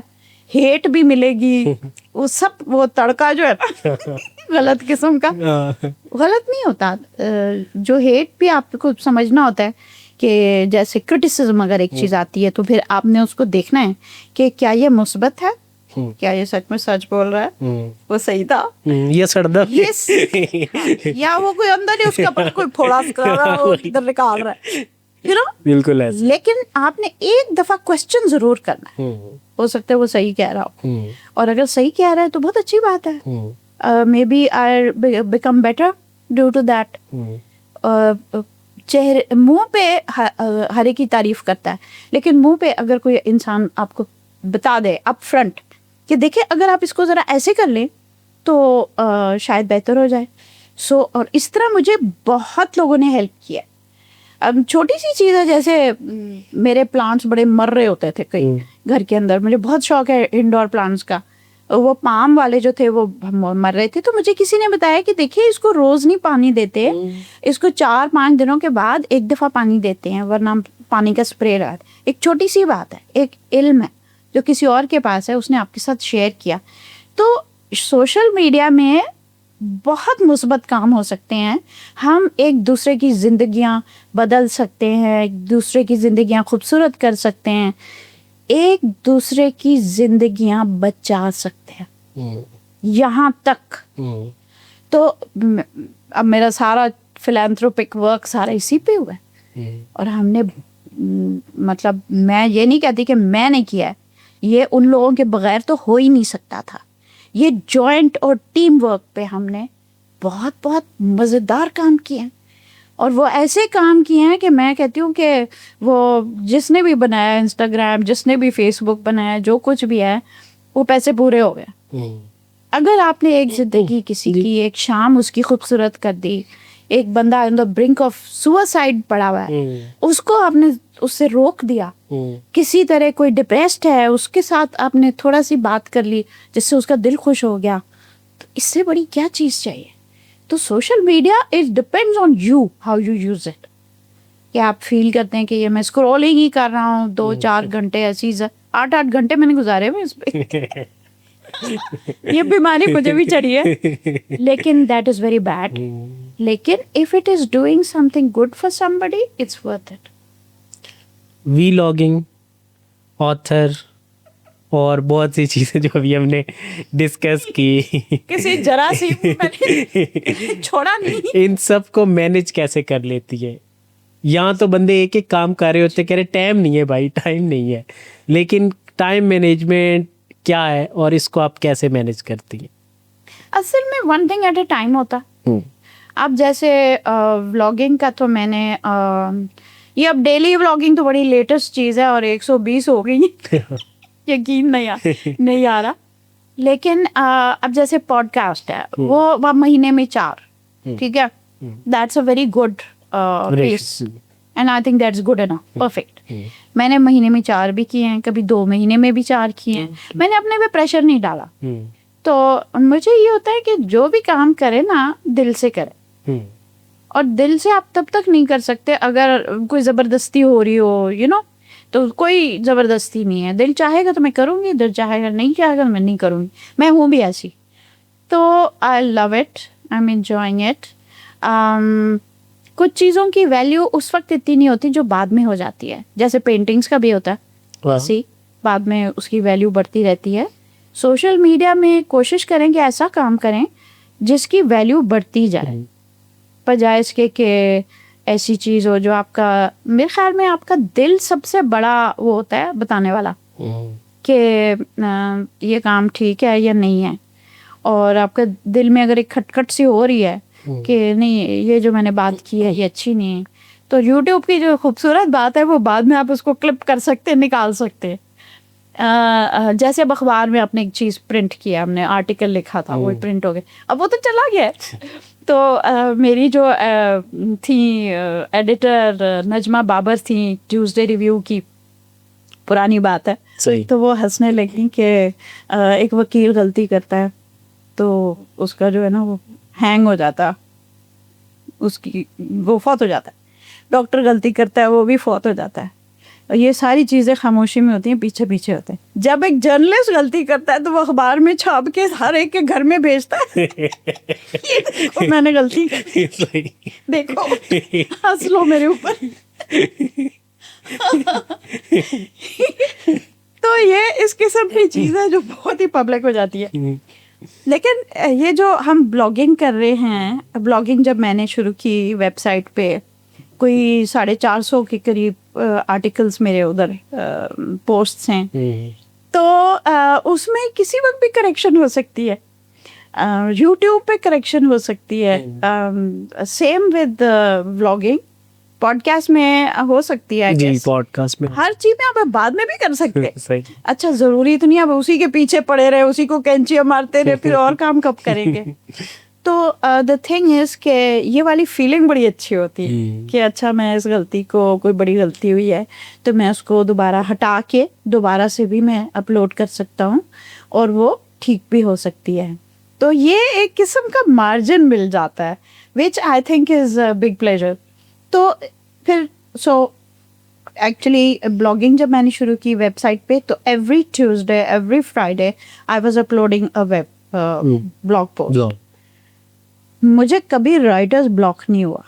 ہیٹ بھی ملے گی, وہ سب وہ تڑکا جو ہے نا غلط قسم کا, غلط نہیں ہوتا. جو ہیٹ بھی آپ کو سمجھنا ہوتا ہے کہ جیسے کرٹیسزم اگر ایک چیز آتی ہے تو پھر آپ نے اس کو دیکھنا ہے کہ کیا یہ مثبت ہے, کیا یہ سچ میں سچ بول رہا ہے, وہ صحیح تھا, یہ سڑدا, یا وہ کوئی اندر ہی اس کا کوئی پھوڑا ادھر نکال رہا ہے, بالکل. لیکن آپ نے ایک دفعہ کوشچن ضرور کرنا ہے. ہو سکتا ہے وہ صحیح کہہ رہا ہو, اور اگر صحیح کہہ رہا ہے تو بہت اچھی بات ہے. Maybe I become better due to that. چہرے منہ پہ ہر ایک کی تعریف کرتا ہے, لیکن منہ پہ اگر کوئی انسان آپ کو بتا دے اپ فرنٹ کہ دیکھیں اگر آپ اس کو ذرا ایسے کر لیں تو شاید بہتر ہو جائے. سو اور اس طرح مجھے بہت لوگوں نے ہیلپ کیا. اب چھوٹی سی چیز ہے, جیسے میرے پلانٹس بڑے مر رہے ہوتے تھے کئی گھر کے اندر, مجھے بہت شوق ہے انڈور پلانٹس کا. وہ پام والے جو تھے وہ مر رہے تھے, تو مجھے کسی نے بتایا کہ دیکھیے اس کو روز نہیں پانی دیتے, اس کو 4-5 دنوں کے بعد ایک دفعہ پانی دیتے ہیں, ورنہ پانی کا اسپرے رہا. ایک چھوٹی سی بات ہے, ایک علم ہے جو کسی اور کے پاس ہے, اس نے آپ کے ساتھ شیئر کیا. تو سوشل میڈیا میں بہت مثبت کام ہو سکتے ہیں. ہم ایک دوسرے کی زندگیاں بدل سکتے ہیں, ایک دوسرے کی زندگیاں خوبصورت کر سکتے ہیں, ایک دوسرے کی زندگیاں بچا سکتے ہیں, یہاں تک. تو اب میرا سارا فلانتھروپک ورک سارا اسی پہ ہوا ہے, اور ہم نے مطلب میں یہ نہیں کہتی کہ میں نے کیا ہے, یہ ان لوگوں کے بغیر تو ہو ہی نہیں سکتا تھا. یہ جوائنٹ اور ٹیم ورک پہ ہم نے بہت بہت مزیدار کام کیے ہیں, اور وہ ایسے کام کیے ہیں کہ میں کہتی ہوں کہ وہ جس نے بھی بنایا انسٹاگرام, جس نے بھی فیس بک بنایا, جو کچھ بھی ہے, وہ پیسے پورے ہو گئے. اگر آپ نے ایک زندگی کسی کی ایک شام اس کی خوبصورت کر دی, ایک بندہ آن دا برنک آف سوسائڈ پڑا ہوا ہے, اس کو آپ نے اس سے روک دیا, کسی طرح کوئی ڈپریسڈ ہے اس کے ساتھ آپ نے تھوڑا سی بات کر لی جس سے اس کا دل خوش ہو گیا, تو اس سے بڑی کیا چیز چاہیے. تو social media it depends on you how you use it, کہ آپ فیل کرتے ہیں کہ یہ میں اسکرولنگ ہی کر رہا ہوں 2-4 گھنٹے, ایسی 8-8 گھنٹے میں نے گزارے ہوئے اس پہ. یہ بیماری مجھے بھی چڑھی ہے, لیکن دیٹ از ویری بیڈ. لیکن if it is doing something good for somebody it's worth it. Vlogging, author اور بہت سی چیزیں جو ابھی ہم نے ڈسکس کی, کسی ذرا سی چھوڑا نہیں, ان سب کو مینج کیسے کر لیتی ہے؟ یہاں تو بندے ایک ایک کام کر رہے ہوتے, کہہ رہے ٹائم نہیں ہے بھائی, ٹائم نہیں ہے. لیکن ٹائم مینجمنٹ کیا ہے اور اس کو آپ کیسے مینج کرتی ہیں؟ اصل میں one thing at a time ہوتا. اب جیسے ولاگنگ کا تو میں نے یہ اب ڈیلی ولاگنگ تو بڑی لیٹسٹ چیز ہے اور 120 ہو گئی یقین نہیں آ رہا. لیکن اب جیسے پوڈ کاسٹ ہے وہ مہینے میں 4, ٹھیک ہے, that's a very good piece and I think that's good enough, perfect. میں نے مہینے میں 4 بھی کیے ہیں, کبھی 2 مہینے میں بھی 4 کیے ہیں. میں نے اپنے پہ پریشر نہیں ڈالا. تو مجھے یہ ہوتا ہے کہ جو بھی کام کرے نا دل سے کرے, اور دل سے آپ تب تک نہیں کر سکتے اگر کوئی زبردستی ہو رہی ہو, یو نو. تو کوئی زبردستی نہیں ہے, دل چاہے گا تو میں کروں گی, دل چاہے گا نہیں چاہے گا تو میں نہیں کروں گی. میں ہوں بھی ایسی. تو I love it, I am enjoying it. کچھ چیزوں کی ویلیو اس وقت اتنی نہیں ہوتی جو بعد میں ہو جاتی ہے, جیسے پینٹنگس کا بھی ہوتا ہے اسی, بعد میں اس کی ویلیو بڑھتی رہتی ہے. سوشل میڈیا میں کوشش کریں کہ ایسا کام کریں جس کی ویلیو بڑھتی جائے, بجائے اس کے کہ ایسی چیز ہو جو آپ کا, میرے خیال میں آپ کا دل سب سے بڑا وہ ہوتا ہے بتانے والا کہ یہ کام ٹھیک ہے یا نہیں ہے. اور آپ کا دل میں اگر ایک کھٹکھٹ سی ہو رہی ہے کہ نہیں یہ جو میں نے بات کی ہے یہ اچھی نہیں ہے, تو یوٹیوب کی جو خوبصورت بات ہے وہ بعد میں آپ اس کو کلپ کر سکتے, نکال سکتے. جیسے اب اخبار میں آپ نے ایک چیز پرنٹ کیا, ہم نے آرٹیکل لکھا تھا, وہ پرنٹ ہو گیا, اب وہ تو چلا گیا ہے. تو میری جو تھیں ایڈیٹر نجمہ بابر تھیں ٹیوزڈے ریویو کی, پرانی بات ہے, تو وہ ہنسنے لگی کہ ایک وکیل غلطی کرتا ہے تو اس کا جو ہے نا وہ ہینگ ہو جاتا, اس کی وہ فوت ہو جاتا ہے. ڈاکٹر غلطی کرتا ہے وہ بھی فوت ہو جاتا ہے. یہ ساری چیزیں خاموشی میں ہوتی ہیں, پیچھے پیچھے ہوتے ہیں. جب ایک جرنلسٹ غلطی کرتا ہے تو وہ اخبار میں چھاپ کے ہر ایک کے گھر میں بھیجتا ہے میں نے غلطی کی, دیکھو ہنس لو میرے اوپر. تو یہ اس قسم کی چیز ہے جو بہت ہی پبلک ہو جاتی ہے. لیکن یہ جو ہم بلاگنگ کر رہے ہیں, بلاگنگ جب میں نے شروع کی ویب سائٹ پہ کوئی 450 کے قریب آرٹیکلس میرے ادھر پوسٹس ہیں, تو اس میں کسی وقت بھی کریکشن ہو سکتی ہے, یوٹیوب پہ کریکشن ہو سکتی ہے. Same with vlogging, podcast میں ہو سکتی ہے, پوڈ کاسٹ میں ہر چیز میں آپ بعد میں بھی کر سکتے. اچھا ضروری تو نہیں آپ اسی کے پیچھے پڑے رہے, اسی کو کینچیاں مارتے رہے, پھر اور کام کب کریں گے. تو دا تھنگ از کہ یہ والی فیلنگ بڑی اچھی ہوتی ہے کہ اچھا میں اس غلطی کو, کوئی بڑی غلطی ہوئی ہے تو میں اس کو دوبارہ ہٹا کے دوبارہ سے بھی میں اپلوڈ کر سکتا ہوں اور وہ ٹھیک بھی ہو سکتی ہے. تو یہ ایک قسم کا مارجن مل جاتا ہے which I think is a big pleasure. تو پھر ایکچولی بلاگنگ جب میں نے شروع کی ویب سائٹ پہ, تو every Tuesday every Friday I was uploading a web blog post. مجھے کبھی رائٹرز بلاک نہیں ہوا,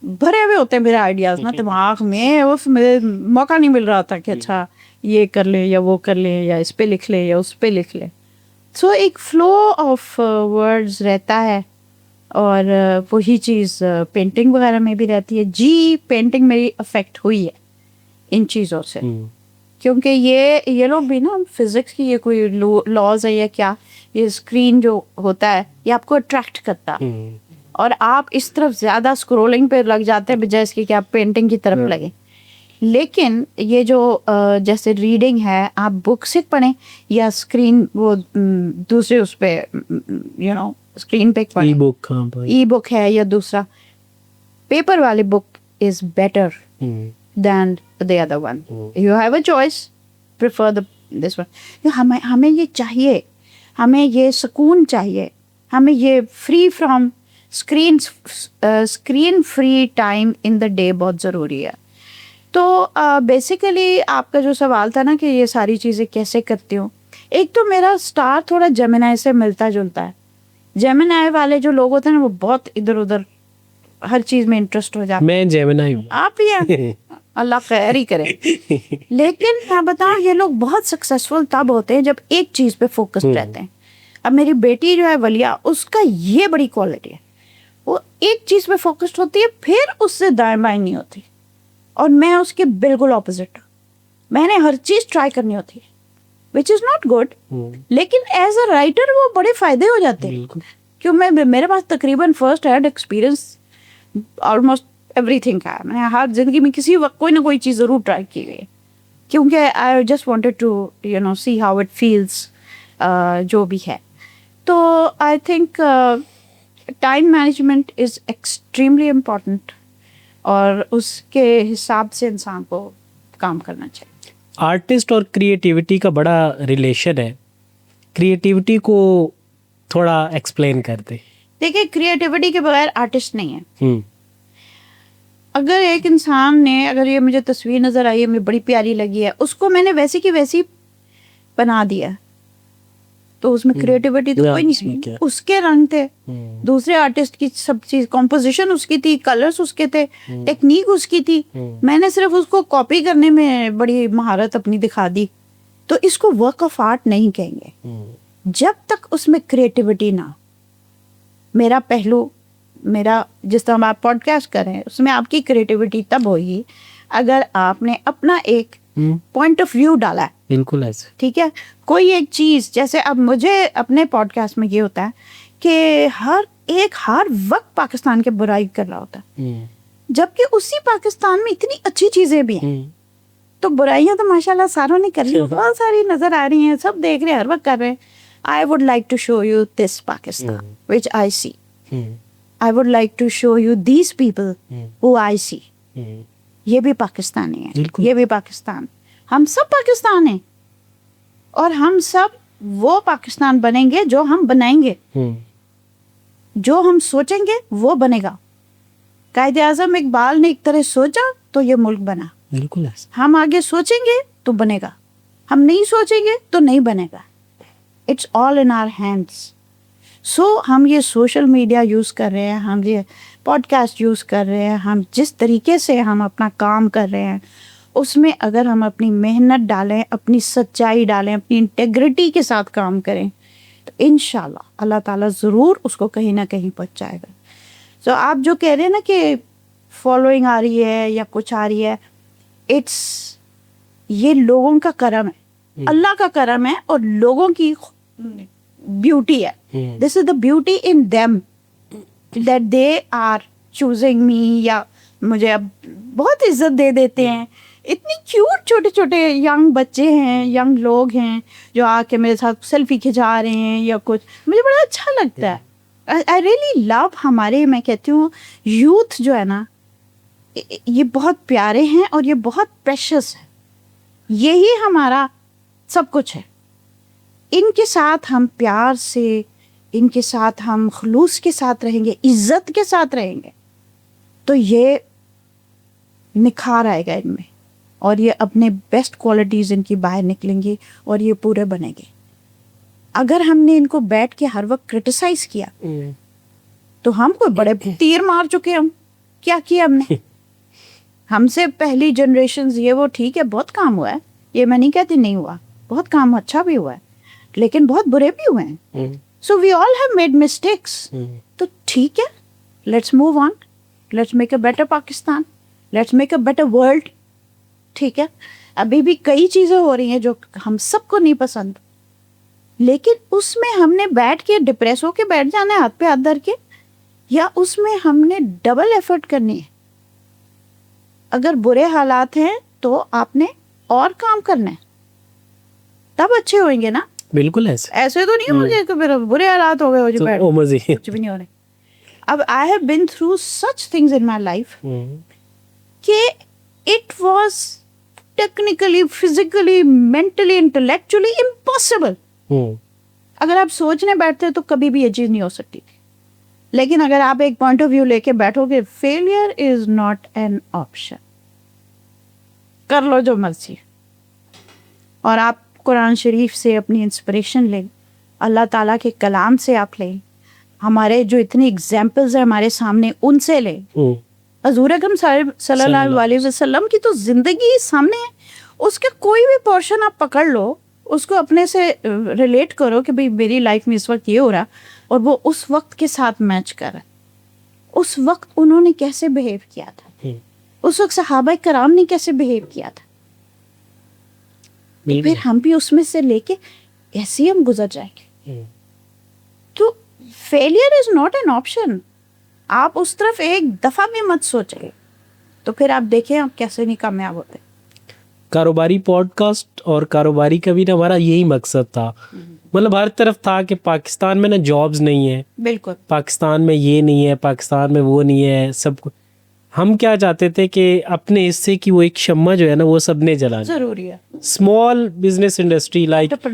بھرے ہوئے ہوتے ہیں میرے آئیڈیاز نا دماغ میں, اس میں موقع نہیں مل رہا تھا کہ اچھا یہ کر لیں یا وہ کر لیں یا اس پہ لکھ لیں یا اس پہ لکھ لیں. سو ایک فلو آف ورڈز رہتا ہے, اور وہی چیز پینٹنگ وغیرہ میں بھی رہتی ہے. جی پینٹنگ میری افیکٹ ہوئی ہے ان چیزوں سے, کیونکہ یہ لوگ بھی نا فزکس کی یہ کوئی لاز ہے یا کیا, یہ اسکرین جو ہوتا ہے یہ آپ کو اٹریکٹ کرتا ہے, اور آپ اس طرف زیادہ اسکرولنگ پہ لگ جاتے ہیں بجائے اس کی کہ آپ پینٹنگ کی طرف لگیں. لیکن یہ جو جیسے ریڈنگ ہے, آپ بک سے پڑھیں یا اسکرین وہ دوسرے اس پہ اسکرین پہ پڑھیں, ای بک ہے یا دوسرا پیپر والی book is better than the other one. You have a choice, prefer this one. ہمیں یہ چاہیے, ہمیں یہ سکون چاہیے, ہمیں یہ free from screen free time in the day بہت ضروری ہے. تو بیسیکلی آپ کا جو سوال تھا نا کہ یہ ساری چیزیں کیسے کرتی ہوں, ایک تو میرا اسٹار تھوڑا جیمنائی سے ملتا جلتا ہے. جیمنائی والے جو لوگ ہوتے ہیں نا وہ بہت ادھر ادھر ہر چیز میں انٹرسٹ ہو جاتا ہے. میں جیمنائی ہوں. آپ بھی ہیں, اللہ خیر ہی کرے. لیکن میں بتاؤں یہ لوگ بہت سکسیزفل تب ہوتے ہیں جب ایک چیز پہ فوکسڈ رہتے ہیں. اب میری بیٹی جو ہے ولیہ, اس کا یہ بڑی کوالٹی ہے, وہ ایک چیز پہ فوکسڈ ہوتی ہے, پھر اس سے دائیں بائیں نہیں ہوتی. اور میں اس کے بالکل اپوزٹ ہوں. میں نے ہر چیز ٹرائی کرنی ہوتی ہے, وچ از ناٹ گڈ. لیکن ایز اے رائٹر وہ بڑے فائدے ہو جاتے ہیں, کیوں میرے پاس تقریباً first hand experience almost every thing کا ہے. میں نے ہر زندگی میں کسی وقت کوئی نہ کوئی چیز ضرور ٹرائی کی گئی ہے, کیونکہ I just wanted to see how it feels جو بھی ہے. تو I think time management is extremely important, اور اس کے حساب سے انسان کو کام کرنا چاہیے. آرٹسٹ اور کریٹیوٹی کا بڑا ریلیشن ہے. کریٹیوٹی کو تھوڑا ایکسپلین کر دیں. دیکھیے, کریٹیوٹی کے بغیر آرٹسٹ نہیں ہے. اگر ایک انسان نے, اگر یہ مجھے تصویر نظر آئی ہے, مجھے بڑی پیاری لگی ہے, اس کو میں نے ویسی کی ویسی بنا دیا, تو اس میں کریٹیوٹی تو کوئی نہیں. اس کے رنگ تھے, دوسرے آرٹسٹ کی سب چیز, کمپوزیشن اس کی تھی, کلرز اس کے تھے, ٹیکنیک اس کی تھی. میں نے صرف اس کو کاپی کرنے میں بڑی مہارت اپنی دکھا دی. تو اس کو ورک آف آرٹ نہیں کہیں گے جب تک اس میں کریٹیوٹی نہ. میرا پہلو, میرا جس طرح آپ پوڈ کاسٹ کر رہے ہیں, اس میں آپ کی کریٹیوٹی تب ہوگی اگر آپ نے اپنا ایک پوائنٹ آف ویو ڈالا ہے. بالکل ایسے, ٹھیک ہے. کوئی ایک چیز, جیسے اب مجھے اپنے پوڈ کاسٹ میں یہ ہوتا ہے کہ ہر وقت پاکستان کے برائی کر رہا ہوتا ہے, جبکہ اسی پاکستان میں اتنی اچھی چیزیں بھی ہیں. تو برائیاں تو ماشاءاللہ ساروں نے کر لی, بہت ساری نظر آ رہی ہیں, سب دیکھ رہے ہیں, ہر وقت کر رہے ہیں. I would like to show you this Pakistan which I see. I would like to show you these people who I see. یہ بھی پاکستانی ہیں, یہ بھی پاکستان, ہم سب پاکستان ہیں, اور ہم سب وہ پاکستان بنیں گے جو ہم بنائیں گے. جو ہم سوچیں گے وہ بنے گا. قائد اعظم اقبال نے ایک طرح سوچا تو یہ ملک بنا. بالکل. ہم آگے سوچیں گے تو بنے گا, ہم نہیں سوچیں گے تو نہیں بنے گا. It's all in our hands. سو ہم یہ سوشل میڈیا یوز کر رہے ہیں, ہم یہ پوڈ کاسٹ یوز کر رہے ہیں, ہم جس طریقے سے ہم اپنا کام کر رہے ہیں, اس میں اگر ہم اپنی محنت ڈالیں, اپنی سچائی ڈالیں, اپنی انٹیگریٹی کے ساتھ کام کریں, تو انشاءاللہ اللہ تعالیٰ ضرور اس کو کہیں نہ کہیں پہنچائے گا. سو آپ جو کہہ رہے ہیں نا کہ فالوئنگ آ رہی ہے یا کچھ آ رہی ہے, یہ لوگوں کا کرم ہے, اللہ کا کرم ہے, اور لوگوں کی بیوٹی ہے. This is the beauty in them that they are choosing me, یا مجھے اب بہت عزت دے دیتے ہیں. اتنی کیوٹ چھوٹے چھوٹے ینگ بچے ہیں, ینگ لوگ ہیں جو آ کے میرے ساتھ سیلفی کھنچا رہے ہیں یا کچھ, مجھے بڑا اچھا لگتا ہے. آئی ریئلی لو ہمارے, میں کہتی ہوں یوتھ جو ہے نا, یہ بہت پیارے ہیں اور یہ بہت پریشس ہے. یہی ہمارا سب کچھ ہے. ان کے ساتھ ہم پیار سے, ان کے ساتھ ہم خلوص کے ساتھ رہیں گے, عزت کے ساتھ رہیں گے, تو یہ نکھار آئے گا ان میں, اور یہ اپنے بیسٹ کوالٹیز ان کی باہر نکلیں گی, اور یہ پورے بنیں گے. اگر ہم نے ان کو بیٹھ کے ہر وقت کرٹیسائز کیا تو ہم کوئی بڑے تیر مار چکے. ہم کیا کیا ہم نے؟ ہم سے پہلی جنریشنز یہ وہ ٹھیک ہے, بہت کام ہوا ہے, یہ میں نہیں کہتی نہیں ہوا, بہت کام اچھا بھی ہوا ہے, لیکن بہت برے بھی ہوئے ہیں. سو وی آل ہیو میڈ مسٹیکس. تو ٹھیک ہے, let's move on, let's make a better Pakistan, let's make a better world. ٹھیک ہے, ابھی بھی کئی چیزیں ہو رہی ہیں جو ہم سب کو نہیں پسند, لیکن اس میں ہم نے بیٹھ کے ڈپریس ہو کے بیٹھ جانا ہے ہاتھ پہ ہاتھ دھر کے, یا اس میں ہم نے ڈبل ایفرٹ کرنی ہے. اگر برے حالات ہیں تو آپ نے اور کام کرنا ہے, تب اچھے ہوئیں گے نا. بالکل ایسے تو نہیں ہوں گے کہ پھر برے حالات ہو گئے ہو جی, بیٹھ مزے. کچھ بھی نہیں ہو رہے. اب I have been through such things in my life کہ it was technically, physically, mentally, intellectually impossible. اگر آپ سوچنے بیٹھتے تو کبھی بھی یہ چیز نہیں ہو سکتی تھی. لیکن اگر آپ ایک پوائنٹ آف ویو لے کے بیٹھو گے, failure is not an option, کر لو جو مرضی. اور آپ قرآن شریف سے اپنی انسپریشن لیں, اللہ تعالیٰ کے کلام سے آپ لیں, ہمارے جو اتنی اگزامپلز ہیں ہمارے سامنے ان سے لیں. حضور اکرم صلی اللہ علیہ وسلم کی تو زندگی سامنے ہے, اس کے کوئی بھی پورشن آپ پکڑ لو, اس کو اپنے سے ریلیٹ کرو کہ بھئی میری لائف میں اس وقت یہ ہو رہا, اور وہ اس وقت کے ساتھ میچ کر رہا ہے. اس وقت انہوں نے کیسے بہیو کیا تھا, اس وقت صحابہ کرام نے کیسے بہیو کیا تھا, پھر ہم بھی اس میں سے لے کے ایسے ہی ہم گزر جائیں گے. تو failure is not an option. آپ اس طرف ایک دفعہ بھی مت سوچیں, تو پھر آپ دیکھیں آپ کیسے نہیں کامیاب ہوتے. کاروباری پوڈ کاسٹ اور کاروباری کا بھی نا ہمارا یہی مقصد تھا. مطلب ہر طرف تھا کہ پاکستان میں نا جابز نہیں ہیں, بالکل پاکستان میں یہ نہیں ہے, پاکستان میں وہ نہیں ہے, سب کو ہم کیا چاہتے تھے کہ اپنے حصے کی وہ ایک شمع جو ہے نا وہ سب نے جلانی. ضروری ہے. اسمال بزنس انڈسٹری لائک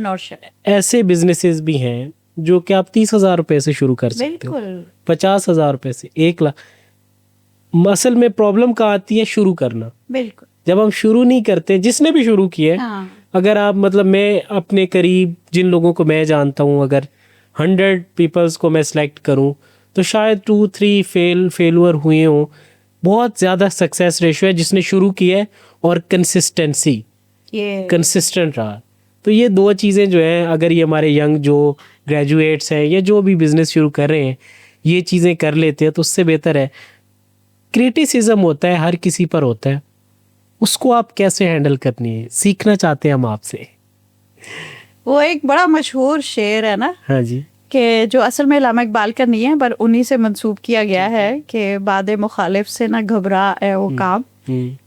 ایسے بزنسز بھی ہیں جو کہ آپ 30,000 روپے سے شروع کر سکتے ہو, 50,000 روپے سے 1 لاکھ. اصل میں پرابلم کہاں آتی ہے, شروع کرنا. بالکل. جب ہم شروع نہیں کرتے, جس نے بھی شروع کیا ہے, اگر آپ مطلب میں اپنے قریب جن لوگوں کو میں جانتا ہوں, اگر 100 پیپلز کو میں سلیکٹ کروں تو شاید 2-3 فیلور ہوئے ہوں. بہت زیادہ سکسیس ریشو ہے جس نے شروع کیا ہے اور کنسسٹنٹ رہا. تو یہ 2 چیزیں جو ہیں, اگر یہ ہمارے ینگ جو گریجویٹس ہیں یا جو بھی بزنس شروع کر رہے ہیں یہ چیزیں کر لیتے ہیں تو اس سے بہتر ہے. کریٹیسزم ہوتا ہے, ہر کسی پر ہوتا ہے, اس کو آپ کیسے ہینڈل کرنی ہے, سیکھنا چاہتے ہیں ہم آپ سے. وہ ایک بڑا مشہور شعر ہے نا, ہاں جی, کہ جو اصل میں علامہ اقبال کا نہیں ہے پر انہی سے منسوب کیا گیا ہے کہ باد مخالف سے نہ گھبرا اے وہ کام,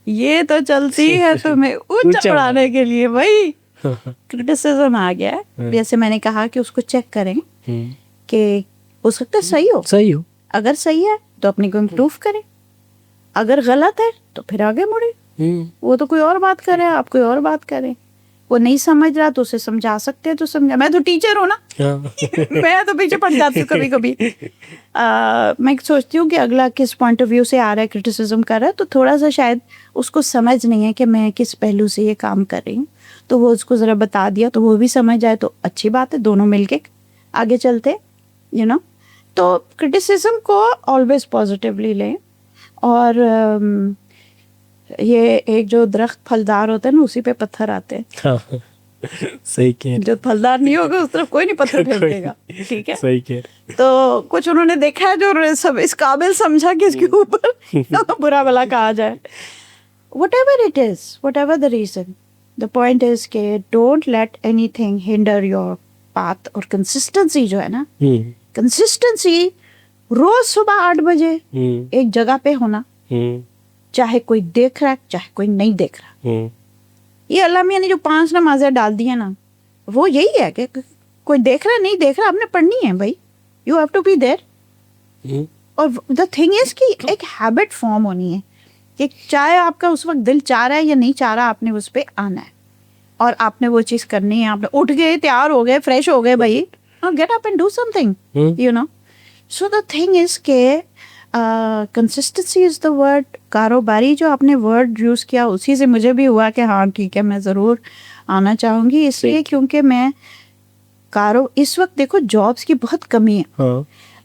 یہ تو چلتی ہے تمہیں اونچا چڑھانے کے لیے. بھائی کرٹیسزم آ گیا ہے, جیسے میں نے کہا کہ اس کو چیک کریں کہ ہو سکتا ہے صحیح ہو, اگر صحیح ہے تو اپنی کو امپروو کریں, اگر غلط ہے تو پھر آگے مڑے. وہ تو کوئی اور بات کرے, آپ کوئی اور بات کریں. وہ نہیں سمجھ رہا تو اسے سمجھا سکتے ہیں تو سمجھا. میں تو ٹیچر ہوں نا, میں تو پیچھے پڑ جاتی ہوں کبھی کبھی. میں سوچتی ہوں کہ اگلا کس پوائنٹ آف ویو سے آ رہا ہے, کرٹیسزم کر رہا ہے, تو تھوڑا سا شاید اس کو سمجھ نہیں ہے کہ میں کس پہلو سے یہ کام کر رہی ہوں, تو وہ اس کو ذرا بتا دیا تو وہ بھی سمجھ جائے تو اچھی بات ہے, دونوں مل کے آگے چلتے تو کرٹیسزم کو آلویز پازیٹیولی لیں. اور یہ ایک جو درخت پھلدار ہوتا ہے نا اسی پہ پتھر آتے ہیں. صحیح کہہ, جو پھلدار نہیں ہوگا اس طرف کوئی نہیں پتھر پھینکے گا. ٹھیک ہے, صحیح کہہ. تو کچھ انہوں نے دیکھا ہے جو انہوں نے سب اس قابل سمجھا کہ اس کے اوپر برا بلا کہا جائے. whatever it is, whatever the reason, the point is کہ don't let anything hinder your path. اور کنسسٹنسی جو ہے نا, کنسسٹنسی روز صبح 8 بجے ایک جگہ پہ ہونا, چاہے کوئی دیکھ رہا ہے چاہے کوئی نہیں دیکھ رہا. یہ اللہ میاں نے جو 5 نمازیں ڈال دی ہیں نا, وہ یہی ہے کہ کوئی دیکھ رہا ہے نہیں دیکھ رہا, آپ نے پڑھنی ہے بھائی, you have to be there. اور دا تھنگ از کہ ایک ہیبٹ فارم ہونی ہے کہ چاہے آپ کا اس وقت دل چاہ رہا ہے یا نہیں چاہ رہا, آپ نے اس پہ آنا ہے اور آپ نے وہ چیز کرنی ہے. آپ نے اٹھ گئے, تیار ہو گئے, فریش ہو گئے, بھائی get up and do something. So the thing is کہ کنسسٹنسی از دا ورڈ. کاروباری جو آپ نے ورڈ یوز کیا اسی سے مجھے بھی ہوا کہ ہاں ٹھیک ہے میں ضرور آنا چاہوں گی, اس لیے کیونکہ میں اس وقت دیکھو جابس کی بہت کمی ہے.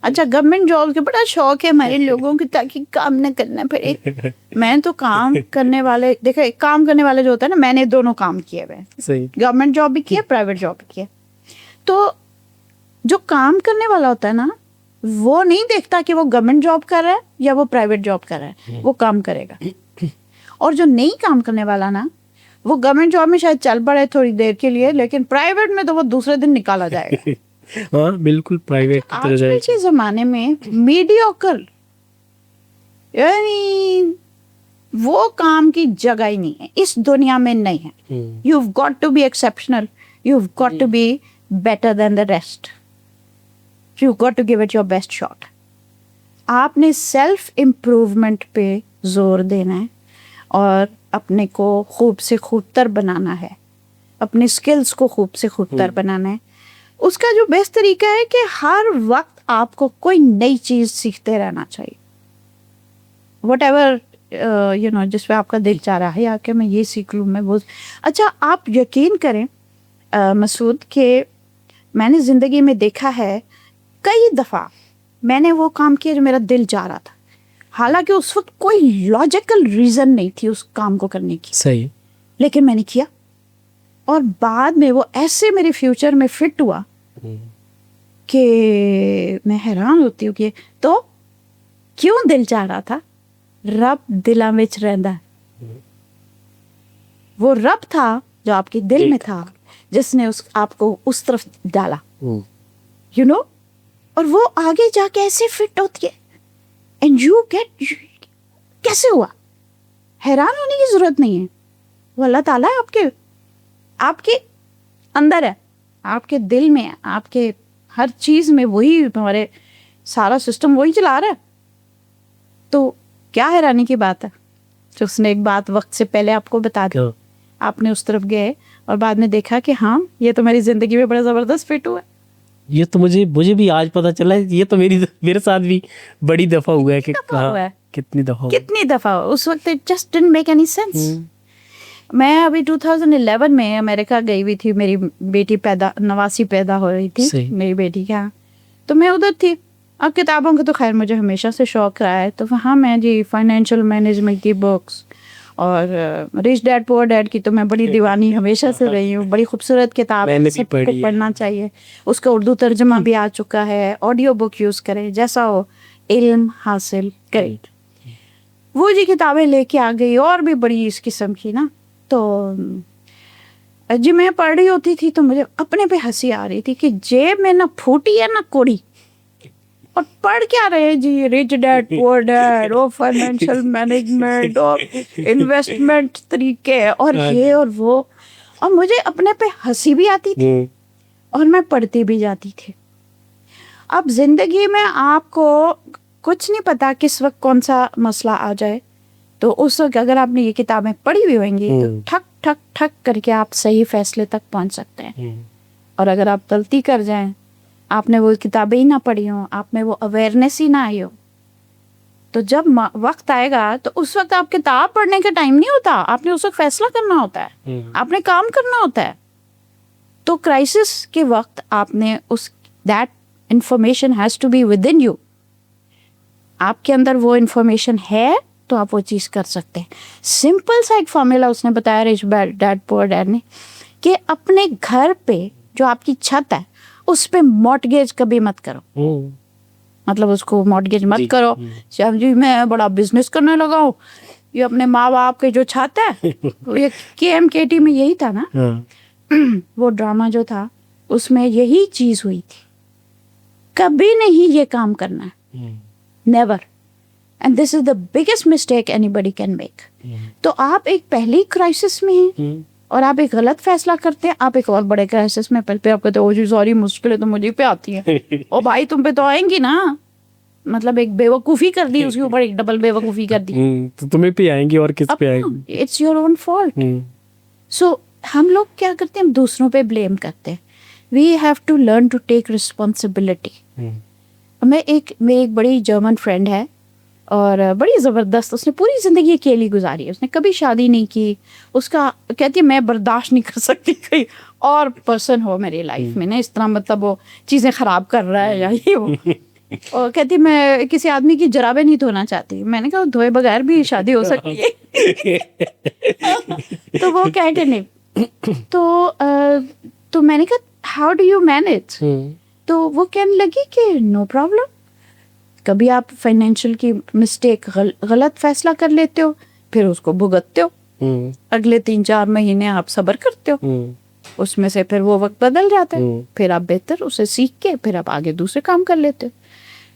اچھا گورنمنٹ جاب کے بڑا شوق ہے ہمارے لوگوں کی تاکہ کام نہ کرنا پڑے. میں تو کام کرنے والے دیکھو, کام کرنے والے جو ہوتا ہے نا, میں نے دونوں کام کیے ہوئے, گورنمنٹ جاب بھی کیا, پرائیویٹ جاب بھی کیا. تو جو کام کرنے والا ہوتا ہے نا وہ نہیں دیکھتا کہ وہ گورنمنٹ جاب کر رہا ہے یا وہ پرائیویٹ جاب کر رہا ہے, وہ کام کرے گا. اور جو نہیں کام کرنے والا نا, وہ گورنمنٹ جاب میں شاید چل پڑے تھوڑی دیر کے لیے, لیکن پرائیویٹ میں تو وہ دوسرے دن نکالا جائے گا. ہاں بالکل, پرائیویٹ آج کل کے زمانے میں میڈیوکر, یعنی وہ کام کی جگہ ہی نہیں ہے اس دنیا میں, نہیں ہے. You've got to be exceptional. You've got to be better than the rest. You've got to give it your best shot. آپ نے سیلف امپروومنٹ پہ زور دینا ہے اور اپنے کو خوب سے خوب تر بنانا ہے, اپنے اسکلس کو خوب سے خوب تر بنانا ہے. اس کا جو بیسٹ طریقہ ہے کہ ہر وقت آپ کو کوئی نئی چیز سیکھتے رہنا چاہیے. وٹ ایور جس پہ آپ کا دل چاہ رہا ہے یا کہ میں یہ سیکھ لوں, میں وہ. اچھا آپ یقین کریں مسعود کہ میں نے زندگی میں دیکھا ہے کئی دفعہ میں نے وہ کام کیا جو میرا دل چاہ رہا تھا, حالانکہ اس وقت کوئی لاجیکل ریزن نہیں تھی اس کام کو کرنے کی, صحیح, لیکن میں نے کیا اور بعد میں وہ ایسے میرے فیوچر میں فٹ ہوا کہ میں حیران ہوتی ہوں کہ تو کیوں دل چاہ رہا تھا. رب دلاں وچ رہندا ہے, وہ رب تھا جو آپ کے دل میں تھا جس نے آپ کو اس طرف ڈالا, اور وہ آگے جا کے ایسے فٹ ہوتی ہے. اینڈ یو گیٹ, کیسے ہوا؟ حیران ہونے کی ضرورت نہیں ہے, وہ اللہ تعالیٰ آپ کے اندر ہے, آپ کے دل میں ہے, آپ کے ہر چیز میں وہی ہمارے سارا سسٹم وہی چلا رہا ہے. تو کیا حیرانی کی بات ہے جو اس نے ایک بات وقت سے پہلے آپ کو بتا دی, آپ نے اس طرف گئے اور بعد میں دیکھا کہ ہاں یہ تو میری زندگی میں بڑا زبردست فٹ ہوا ہے. یہ تو مجھے بھی آج پتا چلا ہے, یہ تو میرے ساتھ بھی بڑی دفعہ ہوا ہے کہ کتنی دفعہ اس وقت just didn't make any sense. میں ابھی 2011 میں امریکہ گئی ہوئی تھی, میری بیٹی نواسی پیدا ہو رہی تھی میری بیٹی کے یہاں, تو میں ادھر تھی. اب کتابوں کا تو خیر مجھے ہمیشہ سے شوق رہا ہے, تو وہاں میں جی فائنینشیل مینجمنٹ کی بکس اور رچ ڈیڈ پور ڈیڈ کی تو میں بڑی دیوانی ہمیشہ سے رہی ہوں. بڑی خوبصورت کتاب, سب کو پڑھنا چاہیے. اس کا اردو ترجمہ بھی آ چکا ہے, آڈیو بک یوز کریں, جیسا ہو علم حاصل کریں. وہ جی کتابیں لے کے آ گئی اور بھی بڑی اس قسم کی نا. تو جی میں پڑھ رہی ہوتی تھی تو مجھے اپنے پہ ہنسی آ رہی تھی کہ جیب میں نہ پھوٹی ہے نہ کوڑی, اور پڑھ کیا رہے جی رچ ڈیڈ پور ڈیڈ اور فائنینشیل مینجمنٹ اور انویسٹمنٹ طریقے اور یہ اور وہ, اور مجھے اپنے پہ ہنسی بھی آتی تھی اور میں پڑھتی بھی جاتی تھی. اب زندگی میں آپ کو کچھ نہیں پتا کس وقت کون سا مسئلہ آ جائے, تو اس وقت اگر آپ نے یہ کتابیں پڑھی ہوئی ہوئیں گی تو ٹھک ٹھک ٹھک کر کے آپ صحیح فیصلے تک پہنچ سکتے ہیں. اور اگر آپ غلطی کر جائیں, آپ نے وہ کتابیں ہی نہ پڑھی ہوں, آپ میں وہ اویئرنیس ہی نہ آئی ہو, تو جب وقت آئے گا تو اس وقت آپ کتاب پڑھنے کا ٹائم نہیں ہوتا, آپ نے اس وقت فیصلہ کرنا ہوتا ہے, آپ نے کام کرنا ہوتا ہے. تو کرائسس کے وقت آپ نے that information has to be within you. آپ کے اندر وہ انفارمیشن ہے تو آپ وہ چیز کر سکتے ہیں. سمپل سا ایک فارمولا اس نے بتایا رچ ڈیڈ پور ڈیڈ نے, کہ اپنے گھر پہ جو آپ کی چھت ہے اس پہ مارٹگیج کبھی مت کرو. مطلب اس کو مارٹگیج مت کرو جی میں بڑا بزنس کرنے لگا ہوں. یہ اپنے ماں باپ کے جو چھت ہے, یہ KMKT میں یہی تھا نا, وہ ڈرامہ جو تھا اس میں یہی چیز ہوئی تھی, کبھی نہیں یہ کام کرنا ہے, never. And this is the biggest mistake anybody can make. تو آپ ایک پہلی کرائسس میں ہیں اور آپ ایک غلط فیصلہ کرتے ہیں, آپ ایک اور بڑے کرائسس میں پہ آپ کہتے ہیں او جی سوری مشکلیں تو مجھے پہ آتی ہیں, او بھائی تم پہ تو آئیں گی نا. مطلب ایک بے وقوفی کر دی, اس کے اوپر ایک ڈبل بے وقوفی کر دی, تو تمہیں پہ آئیں گی اور کس پہ آئیں گی, اٹس یور اون فالٹ. سو ہم لوگ کیا کرتے ہیں, ہم دوسروں پہ بلیم کرتے ہیں. We have to learn to take responsibility. میری ایک بڑی جرمن فرینڈ ہے اور بڑی زبردست, اس نے پوری زندگی اکیلی گزاری ہے, اس نے کبھی شادی نہیں کی. اس کا کہتی ہے میں برداشت نہیں کر سکتی کوئی اور پرسن ہو میری لائف میں نا اس طرح, مطلب وہ چیزیں خراب کر رہا ہے یا یہ وہ. اور کہتی میں کسی آدمی کی جرابیں نہیں دھونا چاہتی. میں نے کہا دھوئے بغیر بھی شادی ہو سکتی ہے. تو وہ کہہ کے نہیں, تو میں نے کہا ہاؤ ڈو یو مینیج. تو وہ کہنے لگی کہ نو پرابلم, کبھی آپ فائنینشیل کی مسٹیک غلط فیصلہ کر لیتے ہو, پھر اس کو بھگتتے ہو, اگلے 3-4 مہینے آپ صبر کرتے ہو, اس میں سے پھر وہ وقت بدل جاتا ہے, پھر آپ بہتر اسے سیکھ کے پھر آپ آگے دوسرے کام کر لیتے ہو.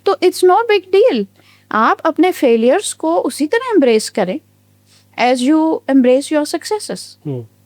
تو اٹس نو بگ ڈیل. آپ اپنے فیلیئرس کو اسی طرح امبریس کریں as you embrace your successes.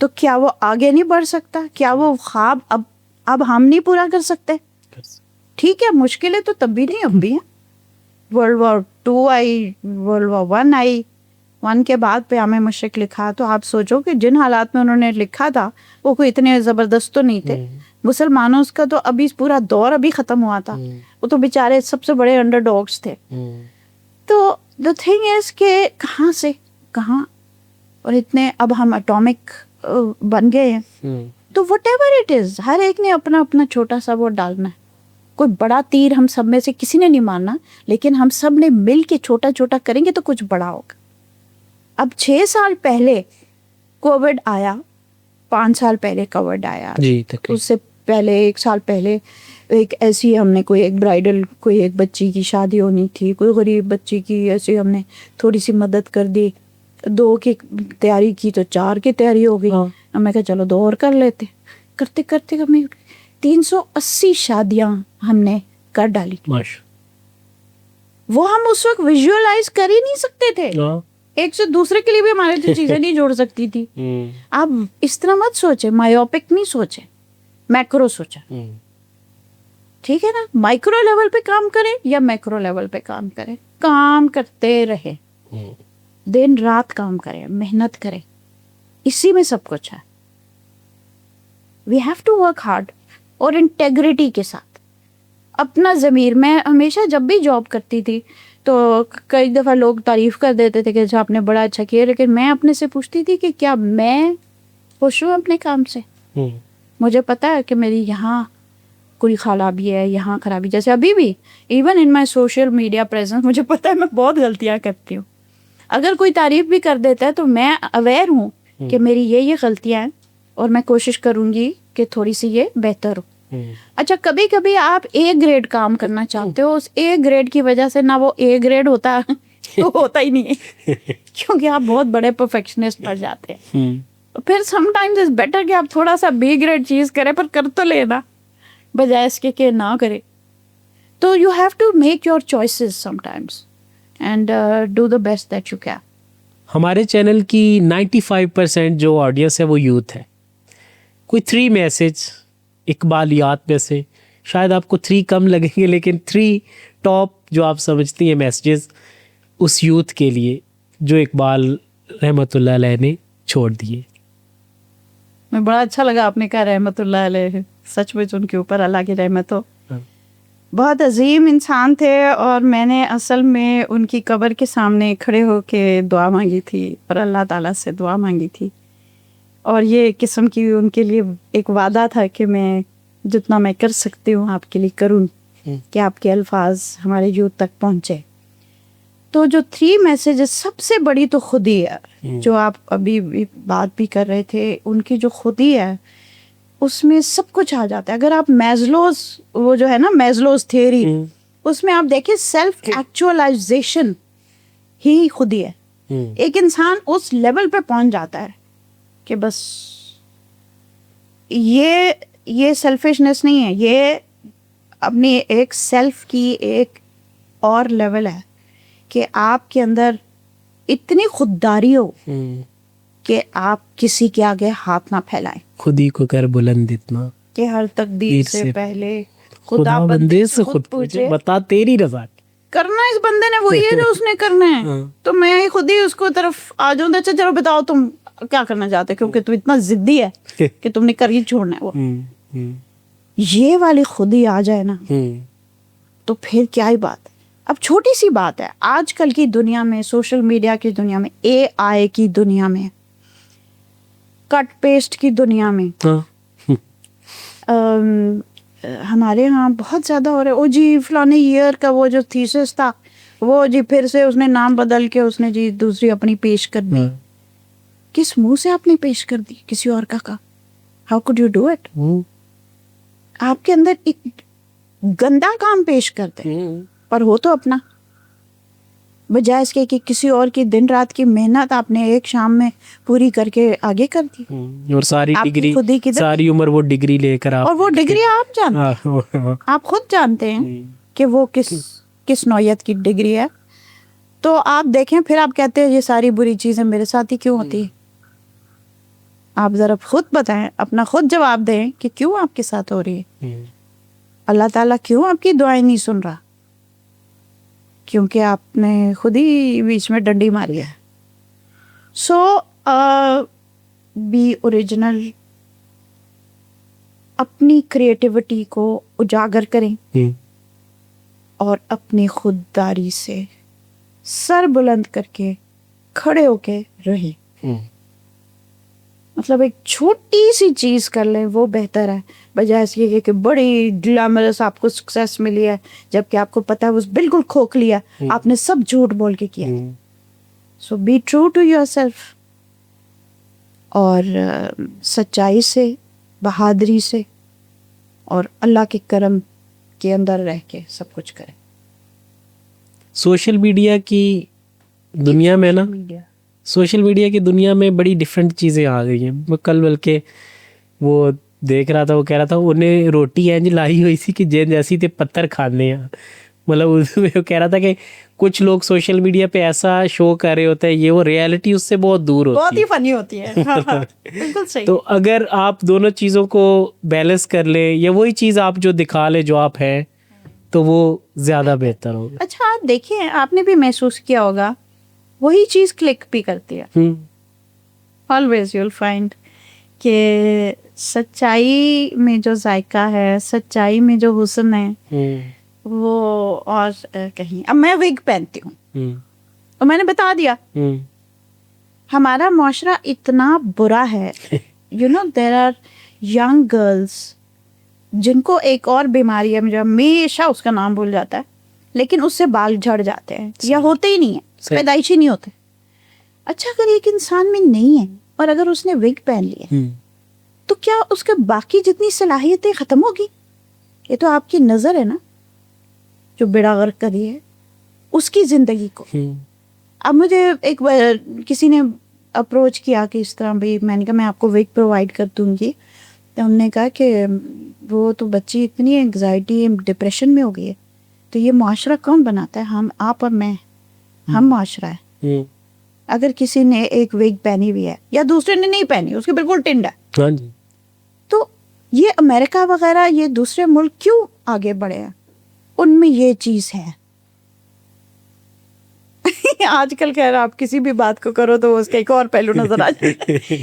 تو کیا وہ آگے نہیں بڑھ سکتا؟ کیا وہ خواب اب ہم نہیں پورا کر سکتے؟ ٹھیک ہے، مشکلیں تو تب بھی نہیں اب بھی ہیں. World War II I, World War I آئی، 1 کے بعد پیام مشرق لکھا. تو آپ سوچو کہ جن حالات میں انہوں نے لکھا تھا وہ کوئی اتنے زبردست تو نہیں تھے. مسلمانوں کا تو ابھی پورا دور ابھی ختم ہوا تھا، وہ تو بیچارے سب سے بڑے انڈر ڈاگس تھے. تو دا تھنگ از کہ کہاں سے کہاں، اور اتنے اب ہم اٹامک بن گئے ہیں. تو وٹ ایور اٹ از، ہر ایک نے اپنا اپنا چھوٹا سا وہ ڈالنا ہے. کوئی بڑا تیر ہم سب میں سے کسی نے نہیں مارنا، لیکن ہم سب نے مل کے چھوٹا چھوٹا کریں گے تو کچھ بڑا ہوگا. اب 6 سال پہلے کووڈ آیا، 5 سال پہلے کووڈ آیا، اس سے پہلے 1 سال پہلے ایک ایسی ہم نے کوئی ایک برائڈل، کوئی ایک بچی کی شادی ہونی تھی، کوئی غریب بچی کی، ایسی ہم نے تھوڑی سی مدد کر دی. 2 کی تیاری کی تو 4 کی تیاری ہو گئی. اب میں کہا چلو 2 اور کر لیتے. کرتے کرتے ہمیں 380 شادیاں ہم نے کر ڈالی. وہ ہم اس وقت ویژوئلائز کر ہی نہیں سکتے تھے. ایک سے دوسرے کے لیے بھی ہمارے تو چیزیں نہیں جوڑ سکتی تھی. آپ اس طرح مت سوچے، مایوپک نہیں سوچے، میکرو سوچا. ٹھیک ہے نا، مائکرو لیول پہ کام کریں یا میکرو لیول پہ کام کریں، کام کرتے رہے، دن رات کام کریں، محنت کریں، اسی میں سب کچھ ہے. We have to work hard اور انٹیگریٹی کے ساتھ. اپنا ضمیر، میں ہمیشہ جب بھی جاب کرتی تھی تو کئی دفعہ لوگ تعریف کر دیتے تھے کہ اچھا آپ نے بڑا اچھا کیا، لیکن میں اپنے سے پوچھتی تھی کہ کیا میں خوش ہوں اپنے کام سے؟ مجھے پتا ہے کہ میری یہاں کوئی خرابی ہے، یہاں خرابی، جیسے ابھی بھی even in my social media presence مجھے پتا ہے میں بہت غلطیاں کرتی ہوں. اگر کوئی تعریف بھی کر دیتا ہے تو میں اویئر ہوں کہ میری یہ غلطیاں ہیں اور میں کوشش کروں گی کہ تھوڑی سی یہ بہتر ہو. اچھا کبھی کبھی آپ اے گریڈ کام کرنا چاہتے ہو، اس اے گریڈ کی وجہ سے نہ وہ اے گریڈ ہوتا ہی نہیں ہے کیونکہ آپ بہت بڑے پرفیکشنسٹ بن جاتے ہیں. پھر سم ٹائمز از بیٹر کہ آپ تھوڑا سا بی گریڈ چیز کریں پر کر تو لینا، بجائے اس کے کہ نہ کرے. تو you have to make your choices sometimes and do the best that you can. ہمارے چینل کی 95% جو آڈینس ہے وہ یوتھ ہے. کوئی 3 میسج اقبالیات میں سے، شاید آپ کو 3 کم لگیں گے، لیکن 3 ٹاپ جو آپ سمجھتی ہیں میسیجز اس یوتھ کے لیے جو اقبال رحمۃ اللہ علیہ نے چھوڑ دیے. میں بڑا اچھا لگا آپ نے کہا رحمۃ اللہ علیہ، سچ مچ ان کے اوپر اللہ کی رحمت ہو. بہت عظیم انسان تھے، اور میں نے اصل میں ان کی قبر کے سامنے کھڑے ہو کے دعا مانگی تھی اور اللہ تعالیٰ سے دعا مانگی تھی. اور یہ قسم کی ان کے لیے ایک وعدہ تھا کہ میں جتنا میں کر سکتی ہوں آپ کے لیے کروں کہ آپ کے الفاظ ہمارے یوتھ تک پہنچے. تو جو 3 میسیجز، سب سے بڑی تو خودی ہے، جو آپ ابھی بات بھی کر رہے تھے، ان کی جو خودی ہے اس میں سب کچھ آ جاتا ہے. اگر آپ میزلوز، وہ جو ہے نا میزلوز تھیوری، اس میں آپ دیکھیں سیلف ایکچوئلائزیشن ہی خودی ہے. ایک انسان اس لیول پہ پہنچ جاتا ہے کہ بس یہ سیلفشنس نہیں ہے، یہ اپنی ایک سیلف کی ایک اور لیول ہے کہ آپ کے اندر اتنی خودداری ہو کہ آپ کسی کے آگے ہاتھ نہ پھیلائیں. خود ہی کو کر بلند اتنا کہ ہر تقدیر سے پہلے خدا بندے سے خود پوچھے، بتا تیری رضا. کرنا اس بندے نے وہی ہے جو اس نے کرنا ہے، تو میں خود ہی اس کو طرف آ جاؤں. اچھا چلو بتاؤ تم کیا کرنا چاہتے، کیونکہ تم اتنا ضدی ہے کہ تم نے کر ہی چھوڑنا ہے. وہ یہ والی خود ہی آ جائے نا تو پھر کیا ہی بات. اب چھوٹی سی بات ہے، آج کل کی دنیا میں، سوشل میڈیا کی دنیا میں، اے آئی کی دنیا میں، کٹ پیسٹ کی دنیا میں، ہمارے ہاں بہت زیادہ ہو رہا ہے. او جی فلانے ایئر کا وہ جو تھیسس تھا، وہ جی پھر سے اس نے نام بدل کے اس نے جی دوسری اپنی پیش کر دی. کس منہ سے آپ نے پیش کر دی کسی اور کا؟ How could you do it? آپ کے اندر ایک گندا کام پیش کرتے پر ہو تو اپنا، بجائے اس کے کہ کسی اور کی دن رات کی محنت آپ نے ایک شام میں پوری کر کے آگے کر دی. اور ساری ڈگری، ساری عمر وہ ڈگری لے کر آپ، اور وہ ڈگری آپ جانتے ہیں، آپ خود جانتے ہیں کہ وہ کس نوعیت کی ڈگری ہے. تو آپ دیکھیں پھر آپ کہتے ہیں یہ ساری بری چیزیں میرے ساتھ ہی کیوں ہوتی ہے. آپ ذرا خود بتائیں, اپنا خود جواب دیں کہ کیوں آپ کے ساتھ ہو رہی ہے. اللہ تعالیٰ کیوں آپ کی دعائیں نہیں سن رہا؟ کیونکہ آپ نے خود ہی بیچ میں ڈنڈی ماری ہے. سو بی اوریجنل, اپنی کریٹیوٹی کو اجاگر کریں اور اپنی خودداری سے سر بلند کر کے کھڑے ہو کے رہیں. مطلب ایک چھوٹی سی چیز کر لیں وہ بہتر ہے بجائے اس یہ کہ بڑی گلیمرس آپ کو سکسیس ملی ہے جبکہ آپ کو پتا ہے وہ بالکل کھوکھلی ہے, آپ نے سب جھوٹ بول کے کیا. So be true to yourself, اور سچائی سے, بہادری سے اور اللہ کے کرم کے اندر رہ کے سب کچھ کریں. سوشل میڈیا کی دنیا میں نا, سوشل میڈیا کی دنیا میں بڑی ڈفرینٹ چیزیں آ گئی ہیں. میں کل بلکہ وہ دیکھ رہا تھا, وہ کہہ رہا تھا انہیں روٹی اینج لائی ہوئی سی کہ جن جیسی تھے پتھر کھانے ہیں. مطلب وہ کہہ رہا تھا کہ کچھ لوگ سوشل میڈیا پہ ایسا شو کر رہے ہوتے ہیں, یہ وہ ریالٹی اس سے بہت دور ہوتی ہے, بہت ہی فنی ہوتی ہے. بالکل صحیح. تو اگر آپ دونوں چیزوں کو بیلنس کر لیں یا وہی چیز آپ جو دکھا لیں جو آپ ہیں, تو وہ زیادہ بہتر ہوگا. اچھا آپ دیکھیں, آپ نے بھی محسوس کیا ہوگا وہی چیز کلک بھی کرتی ہے. آلویز یو ول فائنڈ کہ سچائی میں جو ذائقہ ہے, سچائی میں جو حسن ہے وہ اور کہیں. اب میں وگ پہنتی ہوں اور میں نے بتا دیا ہمارا معاشرہ اتنا برا ہے. You know there are young girls جن کو ایک اور بیماری ہے, مجھے ہمیشہ اس کا نام بھول جاتا ہے, لیکن اس سے بال جھڑ جاتے ہیں یا ہوتے ہی نہیں ہیں, پیدائشی نہیں ہوتے. اچھا اگر ایک انسان میں نہیں ہے اور اگر اس نے وگ پہن لی ہے تو کیا اس کے باقی جتنی صلاحیتیں ختم ہوگی؟ یہ تو آپ کی نظر ہے نا جو بیڑا غرق کری ہے اس کی زندگی کو. اب مجھے ایک کسی نے اپروچ کیا کہ اس طرح بھی, میں نے کہا میں آپ کو وگ پرووائڈ کر دوں گی. تو انہوں نے کہا کہ وہ تو بچی اتنی انگزائٹی ڈپریشن میں ہو گئی ہے, تو یہ معاشرہ کون بناتا ہے؟ ہم, آپ اور میں, ہم معاشرہ ہے. اگر کسی نے ایک وگ پہنی ہوئی ہے یا دوسرے نے نہیں پہنی, اس کی بالکل ٹنڈ ہے, تو یہ امریکہ وغیرہ یہ دوسرے ملک کیوں آگے بڑھے ہیں؟ ان میں یہ چیز ہے. آج کل خیر آپ کسی بھی بات کو کرو تو اس کا ایک اور پہلو نظر آ جاتا ہے.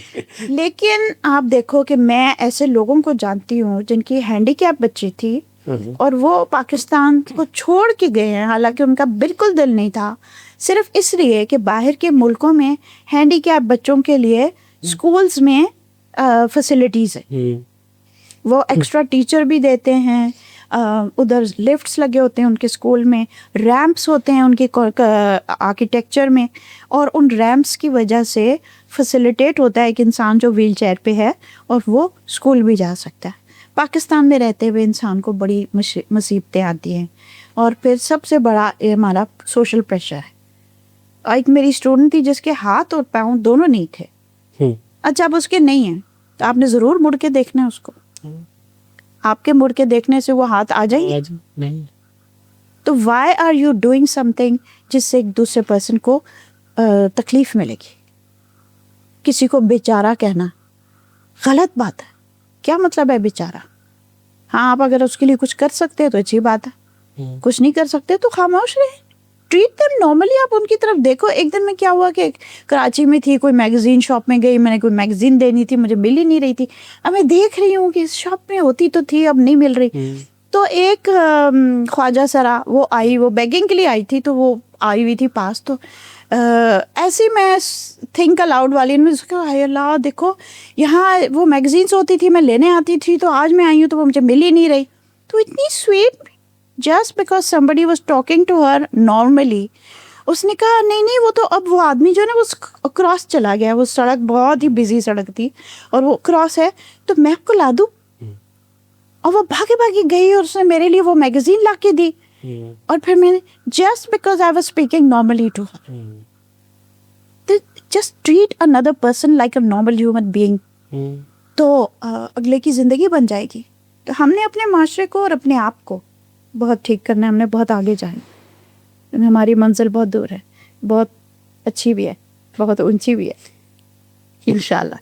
لیکن آپ دیکھو کہ میں ایسے لوگوں کو جانتی ہوں جن کی ہینڈی کیپ بچی تھی اور وہ پاکستان کو چھوڑ کے گئے ہیں, حالانکہ ان کا بالکل دل نہیں تھا, صرف اس لیے کہ باہر کے ملکوں میں ہینڈی کیپ بچوں کے لیے اسکولز میں فیسلٹیز ہیں, وہ ایکسٹرا ٹیچر بھی دیتے ہیں, ادھر لفٹس لگے ہوتے ہیں ان کے اسکول میں, ریمپس ہوتے ہیں ان کے آرکیٹیکچر میں, اور ان ریمپس کی وجہ سے فیسیلیٹیٹ ہوتا ہے کہ انسان جو ویل چیئر پہ ہے اور وہ اسکول بھی جا سکتا ہے. پاکستان میں رہتے ہوئے انسان کو بڑی مصیبتیں آتی ہیں, اور پھر سب سے بڑا ہمارا سوشل پریشر ہے. ایک میری اسٹوڈنٹ تھی جس کے ہاتھ اور پاؤں دونوں نہیں تھے. اچھا اب اس کے نہیں ہیں تو آپ نے ضرور مڑ کے دیکھنا ہے اس کو. آپ کے مڑ کے دیکھنے سے وہ ہاتھ آ جائیں گے؟ تو why are you doing something جس سے ایک دوسرے پرسن کو تکلیف ملے گی؟ کسی کو بیچارہ کہنا غلط بات ہے. کیا مطلب ہے بیچارہ؟ ہاں آپ اگر اس کے لیے کچھ کر سکتے ہیں تو اچھی بات ہے, کچھ نہیں کر سکتے تو خاموش رہیں. Treat them normally. آپ ان کی طرف دیکھو. ایک دن میں کیا ہوا کہ کراچی میں تھی, کوئی میگزین شاپ میں گئی, میں نے کوئی میگزین دینی تھی, مجھے مل ہی نہیں رہی تھی. اب میں دیکھ رہی ہوں کہ اس شاپ میں ہوتی تو تھی, اب نہیں مل رہی. تو ایک خواجہ سرا وہ آئی, وہ بیگنگ کے لیے آئی تھی, تو وہ آئی ہوئی تھی پاس. تو ایسی میں تھنک الاؤڈ والی نے کہا ہائے اللہ دیکھو یہاں وہ میگزینس ہوتی تھی, میں لینے آتی تھی, تو آج میں آئی ہوں تو وہ مجھے مل ہی نہیں رہی. تو اتنی sweet, just because somebody was talking to her normally. اس نے کہا نہیں وہ تو اب وہ آدمی جو ہے نا وہ کراس چلا گیا, وہ سڑک بہت ہی بزی سڑک تھی اور وہ کراس ہے, تو میں آپ کو لا دوں. اور وہ بھاگی گئی اور اس نے میرے لیے وہ میگزین لا کے دی. اور پھر میں نے just because I was speaking normally to her, just treat another person like a normal human being, تو اگلے کی زندگی بن جائے گی. تو ہم نے اپنے معاشرے کو اور اپنے آپ کو بہت ٹھیک کرنا ہے, ہم نے بہت آگے جانا. ہماری منزل بہت دور ہے, بہت اچھی بھی ہے, بہت اونچی بھی ہے, انشاءاللہ.